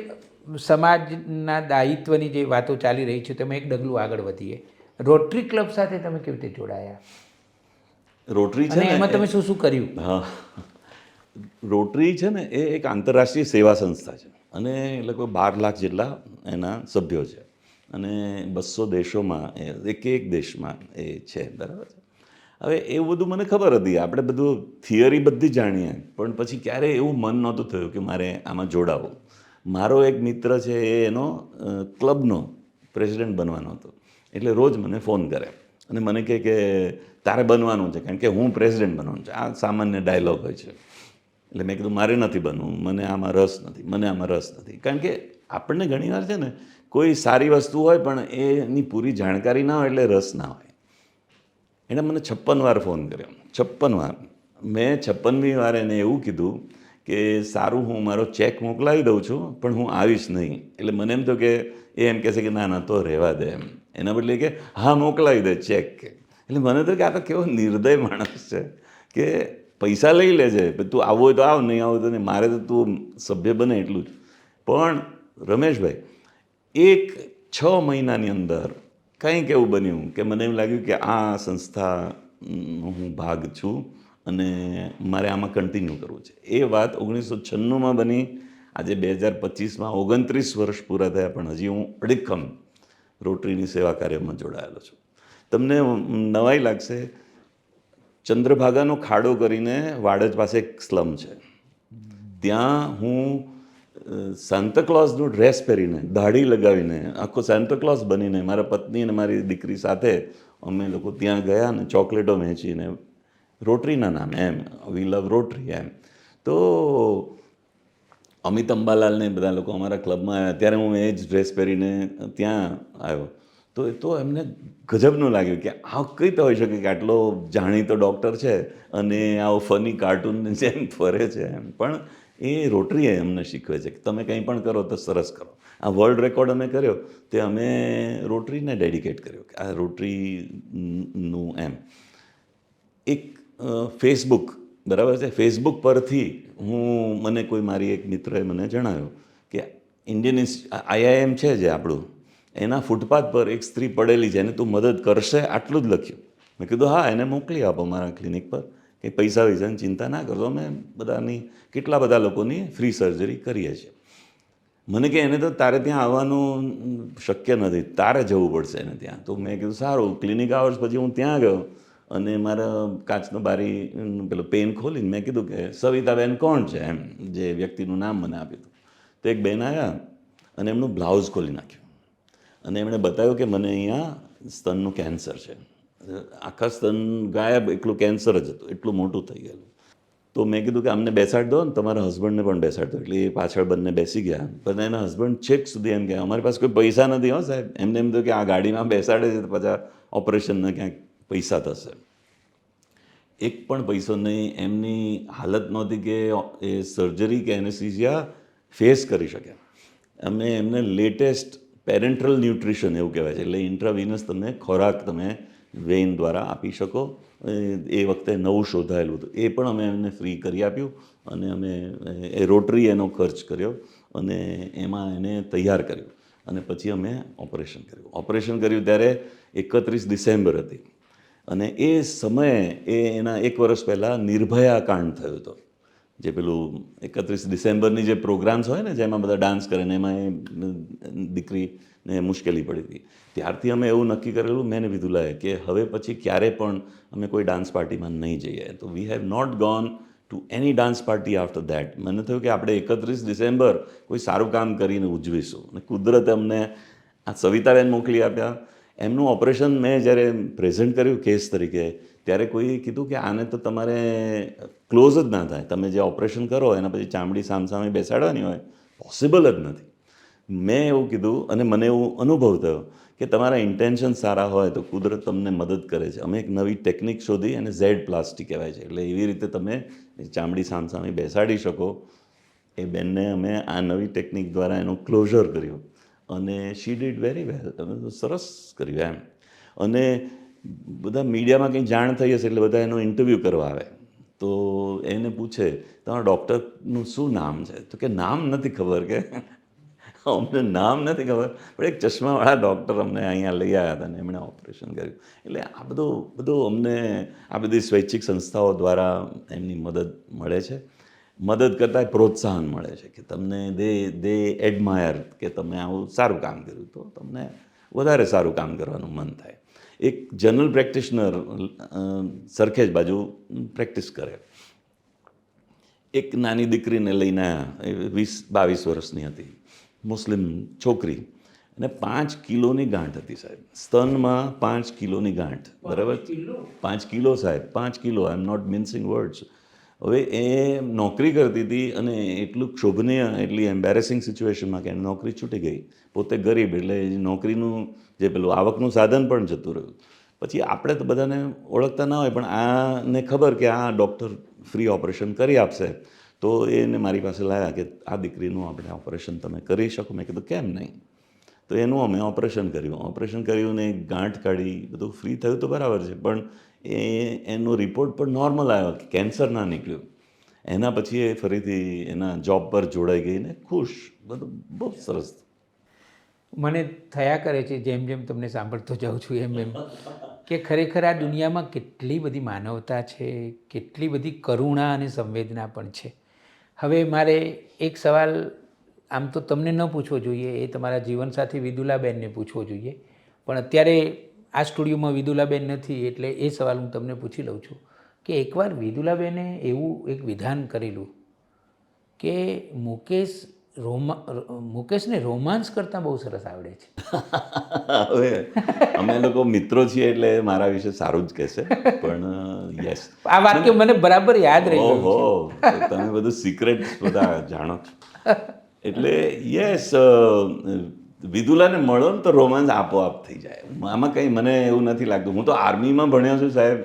સમાજના દાયિત્વની જે વાતો ચાલી રહી છે, તમે એક ડગલું આગળ વધીએ. રોટરી ક્લબ સાથે તમે કેવી રીતે જોડાયા? રોટરી છે અને ને એમાં તમે શું શું કર્યું? હા, રોટરી છે ને એ એક આંતરરાષ્ટ્રીય સેવા સંસ્થા છે. અને લગભગ 12 લાખ જેટલા એના સભ્યો છે. અને 200 દેશોમાં, એક દેશમાં એ છે, બરાબર છે. હવે એવું બધું મને ખબર હતી, આપણે બધું થિયરી બધી જાણીએ, પણ પછી ક્યારેય એવું મન નહોતું થયું કે મારે આમાં જોડાવું. મારો એક મિત્ર છે, એ એનો ક્લબનો પ્રેસિડેન્ટ બનવાનો હતો. એટલે રોજ મને ફોન કરે અને મને કહે કે તારે બનવાનું છે, કારણ કે હું પ્રેસિડેન્ટ બનવાનું છે. આ સામાન્ય ડાયલોગ હોય છે. એટલે મેં કીધું મારે નથી બનવું, મને આમાં રસ નથી. કારણ કે આપણને ઘણીવાર છે ને કોઈ સારી વસ્તુ હોય પણ એની પૂરી જાણકારી ના હોય એટલે રસ ના હોય. એણે મને 56 વાર ફોન કર્યો, 56 વાર. મેં 56મી વાર એને એવું કીધું કે સારું, હું મારો ચેક મોકલાવી દઉં છું, પણ હું આવીશ નહીં. એટલે મને એમ તો કે એ એમ કહેશે કે ના તો રહેવા દે એમ. એના બદલે કે હા મોકલાવી દે ચેક. એટલે મને તો કે આ તો કેવો નિર્દય માણસ છે કે પૈસા લઈ લેજે, તું આવવું હોય તો આવ, નહીં આવું તો નહીં, મારે તો તું સભ્ય બને એટલું જ. પણ રમેશભાઈ, 6 મહિનાની અંદર કંઈક એવું બન્યું કે મને એમ લાગ્યું કે આ સંસ્થાનો હું ભાગ છું અને મારે આમાં કન્ટિન્યુ કરવું છે. એ વાત 1996માં બની. આજે 2025માં 29 વર્ષ પૂરા થયા, પણ હજી હું અડીખમ રોટરીની સેવા કાર્યમાં જોડાયેલો છું. તમને નવાઈ લાગશે, ચંદ્રભાગાનો ખાડો કરીને વાડજ પાસે એક સ્લમ છે, ત્યાં હું સાન્તાક્લોઝનું ડ્રેસ પહેરીને, દાઢી લગાવીને, આખો સાન્તાક્લોઝ બનીને મારા પત્ની અને મારી દીકરી સાથે અમે લોકો ત્યાં ગયા અને ચોકલેટો વહેંચીને, રોટરીના નામે એમ, વી લવ રોટરી એમ. તો અમિત અંબાલાલને બધા લોકો અમારા ક્લબમાં આવ્યા, ત્યારે હું એ જ ડ્રેસ પહેરીને ત્યાં આવ્યો. તો એમને ગજબનું લાગ્યું કે આ કઈ રીતે હોઈ શકે કે આટલો જાણીતો ડૉક્ટર છે અને આવો ફની કાર્ટૂનની જેમ ફરે છે એમ. પણ એ રોટરી અમને શીખવે છે કે તમે કંઈ પણ કરો તો સરસ કરો. આ વર્લ્ડ રેકોર્ડ અમે કર્યો તે અમે રોટરીને ડેડિકેટ કર્યો કે આ રોટરીનું એમ. એક ફેસબુક, બરાબર છે, ફેસબુક પરથી મને કોઈ મારી એક મિત્રએ મને જણાવ્યું કે ઇન્ડિયન IIM છે જે આપણું, એના ફૂટપાથ પર એક સ્ત્રી પડેલી છે, એને તું મદદ કરશે, આટલું જ લખ્યું. મેં કીધું હા, એને મોકલી આપો મારા ક્લિનિક પર, કે પૈસા વૈસાની ચિંતા ના કરજો, અમે કેટલા બધા લોકોની ફ્રી સર્જરી કરીએ છીએ. મને કે એને તો તારે ત્યાં આવવાનું શક્ય નથી, તારે જવું પડશે એને ત્યાં. તો મેં કીધું સારું. ક્લિનિક આવર્સ પછી હું ત્યાં ગયો અને મારા કાચનો બારી પેલો પેન ખોલીને મેં કીધું કે સવિતાબેન કોણ છે એમ, જે વ્યક્તિનું નામ મને આપ્યું હતું. તો એક બેન આવ્યા અને એમનું બ્લાઉઝ ખોલી નાખ્યું અને એમણે બતાવ્યું કે મને અહીંયા સ્તનનું કેન્સર છે. આખા સ્તન ગાયબ, એટલું કેન્સર જ હતું, એટલું મોટું થઈ ગયેલું. તો મેં કીધું કે અમને બેસાડ દો ને તમારા હસબન્ડને પણ બેસાડ દો. એટલે એ પાછળ બંને બેસી ગયા. પણ એના હસબન્ડ છેક સુધી એમ કે અમારી પાસે કોઈ પૈસા નથી હો સાહેબ. એમને એમ થયું કે આ ગાડીમાં બેસાડે છે તો પછી ઓપરેશનના ક્યાંક પૈસા થશે. એક પણ પૈસો નહીં. એમની હાલત નહોતી કે એ સર્જરી કે એનેસ્થીસિયા ફેસ કરી શકે. અમે એમને લેટેસ્ટ પેરેન્ટ્રલ ન્યુટ્રિશન એવું કહેવાય છે, એટલે ઇન્ટ્રાવિનસ તમે ખોરાક તમે વેઇન દ્વારા આપી શકો. એ વખતે નવું શોધાયેલું હતું, એ પણ અમે એમને ફ્રી કરી આપ્યું. અને અમે એ રોટરી એનો ખર્ચ કર્યો અને એમાં એને તૈયાર કર્યું. અને પછી અમે ઓપરેશન કર્યું. ઓપરેશન કર્યું ત્યારે 31 ડિસેમ્બર હતી. અને એ સમયે એના 1 વર્ષ પહેલાં નિર્ભયા કાંડ થયો હતો. જે પેલું 31 ડિસેમ્બરની જે પ્રોગ્રામ્સ હોય ને જેમાં બધા ડાન્સ કરે ને એમાં એ દીકરીને મુશ્કેલી પડી હતી. ત્યારથી અમે એવું નક્કી કરેલું, મેં ને વિદુલાએ, કે હવે પછી ક્યારે પણ અમે કોઈ ડાન્સ પાર્ટીમાં નહીં જઈએ. તો we have not gone to any dance party after that. મને થયું કે આપણે 31 ડિસેમ્બર કોઈ સારું કામ કરીને ઉજવીશું. અને કુદરતે અમને આ સવિતાબેન મોકલી આપ્યા. એમનું ઓપરેશન મેં જ્યારે પ્રેઝન્ટ કર્યું કેસ તરીકે, ત્યારે કોઈએ કીધું કે આને તો તમારે ક્લોઝ જ ના થાય. તમે જે ઓપરેશન કરો એના પછી ચામડી સામસામે બેસાડવાની હોય, પોસિબલ જ નથી. મેં એવું કીધું અને મને એવું અનુભવ થયો કે તમારા ઇન્ટેન્શન સારા હોય તો કુદરત તમને મદદ કરે છે. અમે એક નવી ટેકનિક શોધી અને ઝેડ પ્લાસ્ટિક કહેવાય છે. એટલે એવી રીતે તમે ચામડી સામસામે બેસાડી શકો. એ બેનને અમે આ નવી ટેકનિક દ્વારા એનું ક્લોઝર કર્યું અને શી ડીડ વેરી વેલ. તમે તો સરસ કર્યું એમ. અને બધા મીડિયામાં કંઈ જાણ થઈ હશે એટલે બધા એનો ઇન્ટરવ્યૂ કરવા આવે. તો એને પૂછે તમારા ડૉક્ટરનું શું નામ છે? તો કે નામ નથી ખબર. કે અમને નામ નથી ખબર, પણ એક ચશ્માવાળા ડૉક્ટર અમને અહીંયા લઈ આવ્યા હતા અને એમણે ઓપરેશન કર્યું. એટલે આ બધું અમને આ બધી સ્વૈચ્છિક સંસ્થાઓ દ્વારા એમની મદદ મળે છે. મદદ કરતાં પ્રોત્સાહન મળે છે કે તમને દે એડમાયર કે તમે આવું સારું કામ કર્યું, તો તમને વધારે સારું કામ કરવાનું મન થાય. એક જનરલ પ્રેક્ટિશનર સરખેજ બાજુ પ્રેક્ટિસ કરે. એક નાની દીકરીને લઈને આવ્યા, 22 વર્ષની હતી, મુસ્લિમ છોકરી, અને 5 કિલોની ગાંઠ હતી સાહેબ. સ્તનમાં 5 કિલોની ગાંઠ. બરાબર? 5 કિલો સાહેબ, 5 kilo. I am not mincing words. હવે એ નોકરી કરતી હતી અને એટલું ક્ષોભનીય, એટલી એમ્બેરેસિંગ સિચ્યુએશનમાં કે એની નોકરી છૂટી ગઈ. પોતે ગરીબ, એટલે નોકરીનું જે પેલું આવકનું સાધન પણ જતું રહ્યું. પછી આપણે તો બધાને ઓળખતા ના હોય, પણ આને ખબર કે આ ડૉક્ટર ફ્રી ઓપરેશન કરી આપશે. તો એને મારી પાસે લાવ્યા કે આ દીકરીનું આપણે ઓપરેશન તમે કરી શકો. મેં કીધું કેમ નહીં. તો એનું અમે ઓપરેશન કર્યું ને ગાંઠ કાઢી, બધું ફ્રી થયું તો બરાબર છે, પણ એનો રિપોર્ટ પણ નોર્મલ આવ્યો, કે કેન્સર ના નીકળ્યું. એના પછી એ ફરીથી એના જોબ પર જોડાઈ ગઈ ને ખુશ. બધું બહુ સરસ. મને થયા કરે છે જેમ જેમ તમને સાંભળતો જાઉં છું એમ કે ખરેખર આ દુનિયામાં કેટલી બધી માનવતા છે, કેટલી બધી કરુણા અને સંવેદના પણ છે. હવે મારે એક સવાલ આમ તો તમને ન પૂછવો જોઈએ, એ તમારા જીવનસાથી વિદુલાબેનને પૂછવો જોઈએ, પણ અત્યારે આ સ્ટુડિયોમાં વિદુલાબેન નથી એટલે એ સવાલ હું તમને પૂછી લઉં છું કે એકવાર વિદુલાબેને એવું એક વિધાન કરેલું કે મુકેશને રોમાન્સ કરતાં બહુ સરસ આવડે છે. હવે અમે લોકો મિત્રો છીએ એટલે મારા વિશે સારું જ કહેશે, પણ યસ, આ વાક્ય મને બરાબર યાદ રહી ગયું છે. ઓહો, તમે બધું સિક્રેટ્સ બધા જાણો છો. એટલે યસ, વિદુલાને મળો ને તો રોમાન્સ આપોઆપ થઈ જાય. આમાં કંઈ મને એવું નથી લાગતું. હું તો આર્મીમાં ભણ્યો છું સાહેબ.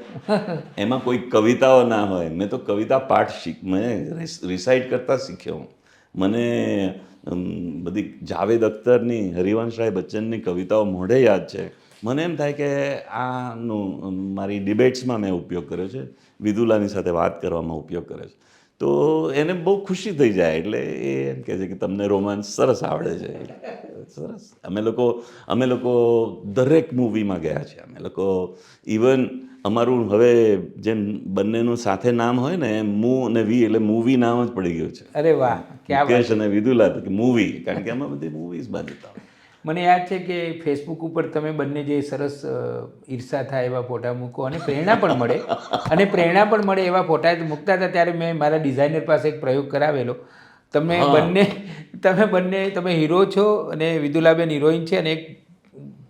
એમાં કોઈ કવિતાઓ ના હોય. મેં તો કવિતા પાઠ મેં રિસાઇટ કરતા શીખ્યો. મને બધી જાવેદ અખ્તરની, હરિવંશરાય બચ્ચનની કવિતાઓ મોઢે યાદ છે. મને એમ થાય કે આનું મારી ડિબેટ્સમાં મેં ઉપયોગ કર્યો છે, વિદુલાની સાથે વાત કરવામાં ઉપયોગ કર્યો છે. તો એને બહુ ખુશી થઈ જાય. એટલે એ એમ કહે છે કે તમને રોમાન્સ સરસ આવડે છે. સરસ. અમે લોકો દરેક મૂવીમાં ગયા છે. અમે લોકો ઇવન અમારું હવે જેમ બંનેનું સાથે નામ હોય ને, એમ મૂ અને વી, એટલે મૂવી નામ જ પડી ગયું છે. અરે વાહ, ક્યાં વાત. મુકેશ અને વિદુલા, તો કે મૂવી, કારણ કે અમે બધી મૂવીઝ બનતા હોય. મને યાદ છે કે ફેસબુક ઉપર તમે બંને જે સરસ ઈર્ષા થાય એવા ફોટા મૂકો અને પ્રેરણા પણ મળે એવા ફોટા મૂકતા હતા. ત્યારે મેં મારા ડિઝાઇનર પાસે એક પ્રયોગ કરાવેલો. તમે બંને હીરો છો અને વિદુલાબેન હિરોઈન છે, અને એક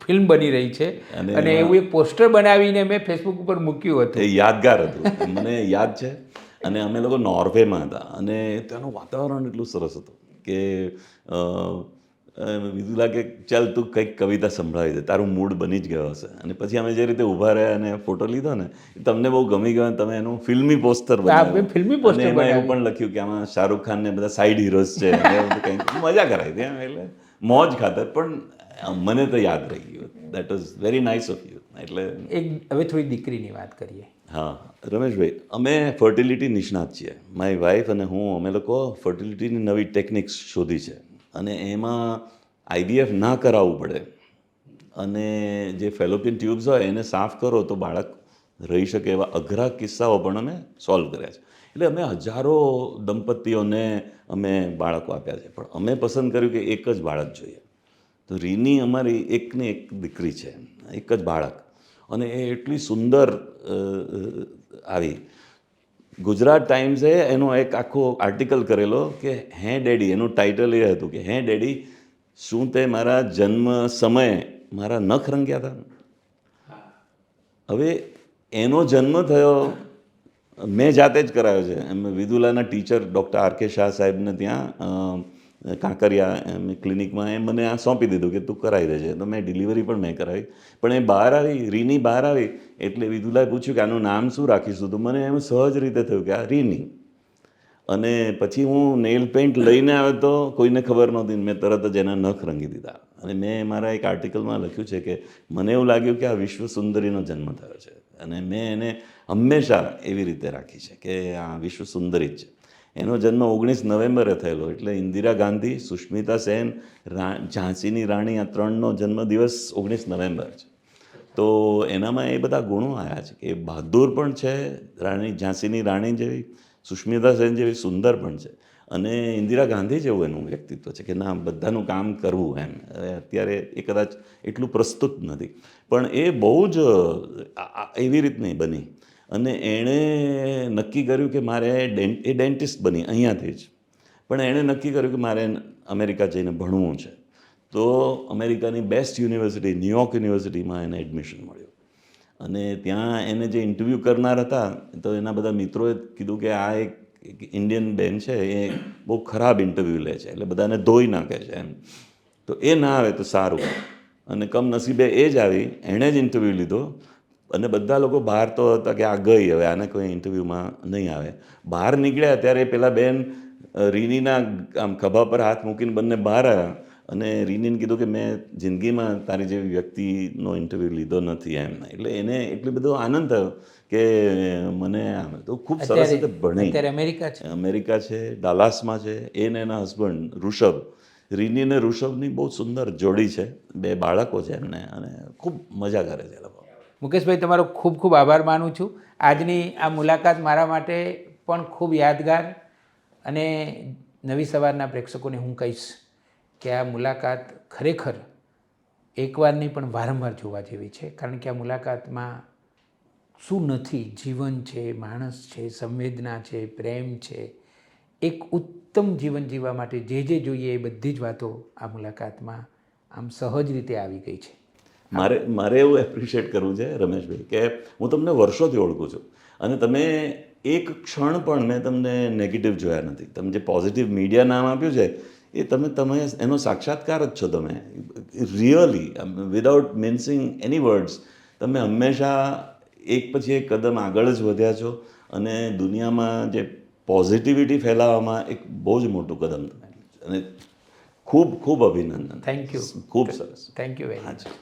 ફિલ્મ બની રહી છે અને એવું એક પોસ્ટર બનાવીને મેં ફેસબુક ઉપર મૂક્યું હતું. એ યાદગાર હતું, મને યાદ છે. અને અમે લોકો નોર્વેમાં હતા અને ત્યાંનું વાતાવરણ એટલું સરસ હતું કે વિદુલા કે ચાલ તું કંઈક કવિતા સંભળાવી દે, તારું મૂડ બની જ ગયો હશે. અને પછી અમે જે રીતે ઊભા રહ્યા અને ફોટો લીધો ને, તમને બહુ ગમી ગયો અને તમે એનું ફિલ્મી પોસ્ટર બનાવ્યું. ફિલ્મી અને પોસ્ટર એમાં એવું પણ લખ્યું કે આમાં શાહરૂખ ખાન ને બધા સાઈડ હીરોઝ છે અને એવું બધું કંઈક મજા કરાવી હતી એમ. એટલે મોજ ખાતર, પણ મને તો યાદ રહી ગયું. That was very nice of you. એટલે હવે થોડી દીકરીની વાત કરીએ. હા રમેશભાઈ, અમે ફર્ટિલિટી નિષ્ણાત છીએ. મારી વાઈફ અને હું, અમે લોકો ફર્ટિલિટીની નવી ટેકનિક્સ શોધી છે અને એમાં IVF ના કરાવવું પડે અને જે ફેલોપિયન ટ્યુબ્સ હોય એને સાફ કરો તો બાળક રહી શકે એવા અઘરા કિસ્સાઓ પણ અમે સોલ્વ કર્યા છે. એટલે અમે હજારો દંપતીઓને અમે બાળકો આપ્યા છે, પણ અમે પસંદ કર્યું કે એક જ બાળક જોઈએ. તો રીની અમારી એકની એક દીકરી છે, એક જ બાળક. અને એ એટલી સુંદર આવી. ગુજરાત ટાઈમ્સે એનો એક આખો આર્ટિકલ કરેલો કે હે ડેડી, એનું ટાઇટલ એ હતું કે હે ડેડી, શું તે મારા જન્મ સમયે મારા નખ રંગ્યા હતા? હવે એનો જન્મ થયો, મેં જાતે જ કરાયો છે. એમ વિદુલાના ટીચર ડૉક્ટર RK શાહ સાહેબને ત્યાં કાંકરિયા એમ ક્લિનિકમાં એ મને આ સોંપી દીધું કે તું કરાવી દેજે. તો મેં ડિલિવરી પણ મેં કરાવી. પણ એ બહાર આવી, રીની બહાર આવી એટલે વિદુલાએ પૂછ્યું કે આનું નામ શું રાખીશું? તો મને એમ સહજ રીતે થયું કે આ રીની. અને પછી હું નેઇલ પેઇન્ટ લઈને આવ્યો તો કોઈને ખબર નહોતી, મેં તરત જ એના નખ રંગી દીધા. અને મેં મારા એક આર્ટિકલમાં લખ્યું છે કે મને એવું લાગ્યું કે આ વિશ્વ સુંદરીનો જન્મ થયો છે અને મેં એને હંમેશા એવી રીતે રાખી છે કે આ વિશ્વ સુંદરી જ છે. એનો જન્મ 19 નવેમ્બરે થયેલો, એટલે ઇન્દિરા ગાંધી, સુષ્મિતા સેન, ઝાંસીની રાણી, આ ત્રણનો જન્મદિવસ 19 નવેમ્બર છે. તો એનામાં એ બધા ગુણો આવ્યા છે કે બહાદુર પણ છે, રાણી ઝાંસીની રાણી જેવી, સુષ્મિતા સેન જેવી સુંદર પણ છે, અને ઇન્દિરા ગાંધી જેવું એનું વ્યક્તિત્વ છે કે ના, બધાનું કામ કરવું એમ. અત્યારે એ કદાચ એટલું પ્રસ્તુત નથી, પણ એ બહુ જ એવી રીતની બની. અને એણે નક્કી કર્યું કે મારે એ ડેન્ટિસ્ટ બની અહીંયાથી જ, પણ એણે નક્કી કર્યું કે મારે અમેરિકા જઈને ભણવું છે. તો અમેરિકાની બેસ્ટ યુનિવર્સિટી, ન્યુયોર્ક યુનિવર્સિટીમાં એને એડમિશન મળ્યું. અને ત્યાં એને જે ઇન્ટરવ્યૂ કરનાર હતા, તો એના બધા મિત્રોએ કીધું કે આ એક ઇન્ડિયન બેન છે, એ બહુ ખરાબ ઇન્ટરવ્યૂ લે છે, એટલે બધાને ધોઈ નાખે છે એમ. તો એ ના આવે તો સારું. અને કમનસીબે એ જ આવી, એણે જ ઇન્ટરવ્યૂ લીધો. અને બધા લોકો બહાર તો હતા કે આ ગઈ, હવે આને કોઈ ઇન્ટરવ્યૂમાં નહીં આવે. બહાર નીકળ્યા ત્યારે પેલા બેન રીનીના આમ ખભા પર હાથ મૂકીને બંને બહાર આવ્યા અને રીનીને કીધું કે મેં જિંદગીમાં તારી જેવી વ્યક્તિનો ઇન્ટરવ્યૂ લીધો નથી એમ. એટલે એને એટલો બધો આનંદ થયો કે મને આમ તો ખૂબ સરસ રીતે ભણી. અત્યારે અમેરિકા છે, ડાલાસમાં છે. એને એના હસબન્ડ ઋષભ, રીની અને ઋષભની બહુ સુંદર જોડી છે, 2 બાળકો છે એમને, અને ખૂબ મજા કરે છે એ લોકો. મુકેશભાઈ, તમારો ખૂબ ખૂબ આભાર માનું છું. આજની આ મુલાકાત મારા માટે પણ ખૂબ યાદગાર, અને નવી સવારના પ્રેક્ષકોને હું કહીશ કે આ મુલાકાત ખરેખર એકવાર નહીં પણ વારંવાર જોવા જેવી છે. કારણ કે આ મુલાકાતમાં શું નથી, જીવન છે, માણસ છે, સંવેદના છે, પ્રેમ છે, એક ઉત્તમ જીવન જીવવા માટે જે જે જોઈએ એ બધી જ વાતો આ મુલાકાતમાં આમ સહજ રીતે આવી ગઈ છે. મારે એવું એપ્રિશિએટ કરવું છે રમેશભાઈ કે હું તમને વર્ષોથી ઓળખું છું અને તમે એક ક્ષણ પણ મેં તમને નેગેટિવ જોયા નથી. તમે જે પોઝિટિવ મીડિયા નામ આપ્યું છે એ તમે એનો સાક્ષાત્કાર જ છો. તમે રિયલી વિધાઉટ મિન્સિંગ એની વર્ડ્સ તમે હંમેશા એક પછી એક કદમ આગળ જ વધ્યા છો અને દુનિયામાં જે પોઝિટિવિટી ફેલાવવામાં એક બહુ જ મોટું કદમ તમે, અને ખૂબ ખૂબ અભિનંદન. Thank you. ખૂબ સરસ. Thank you very much.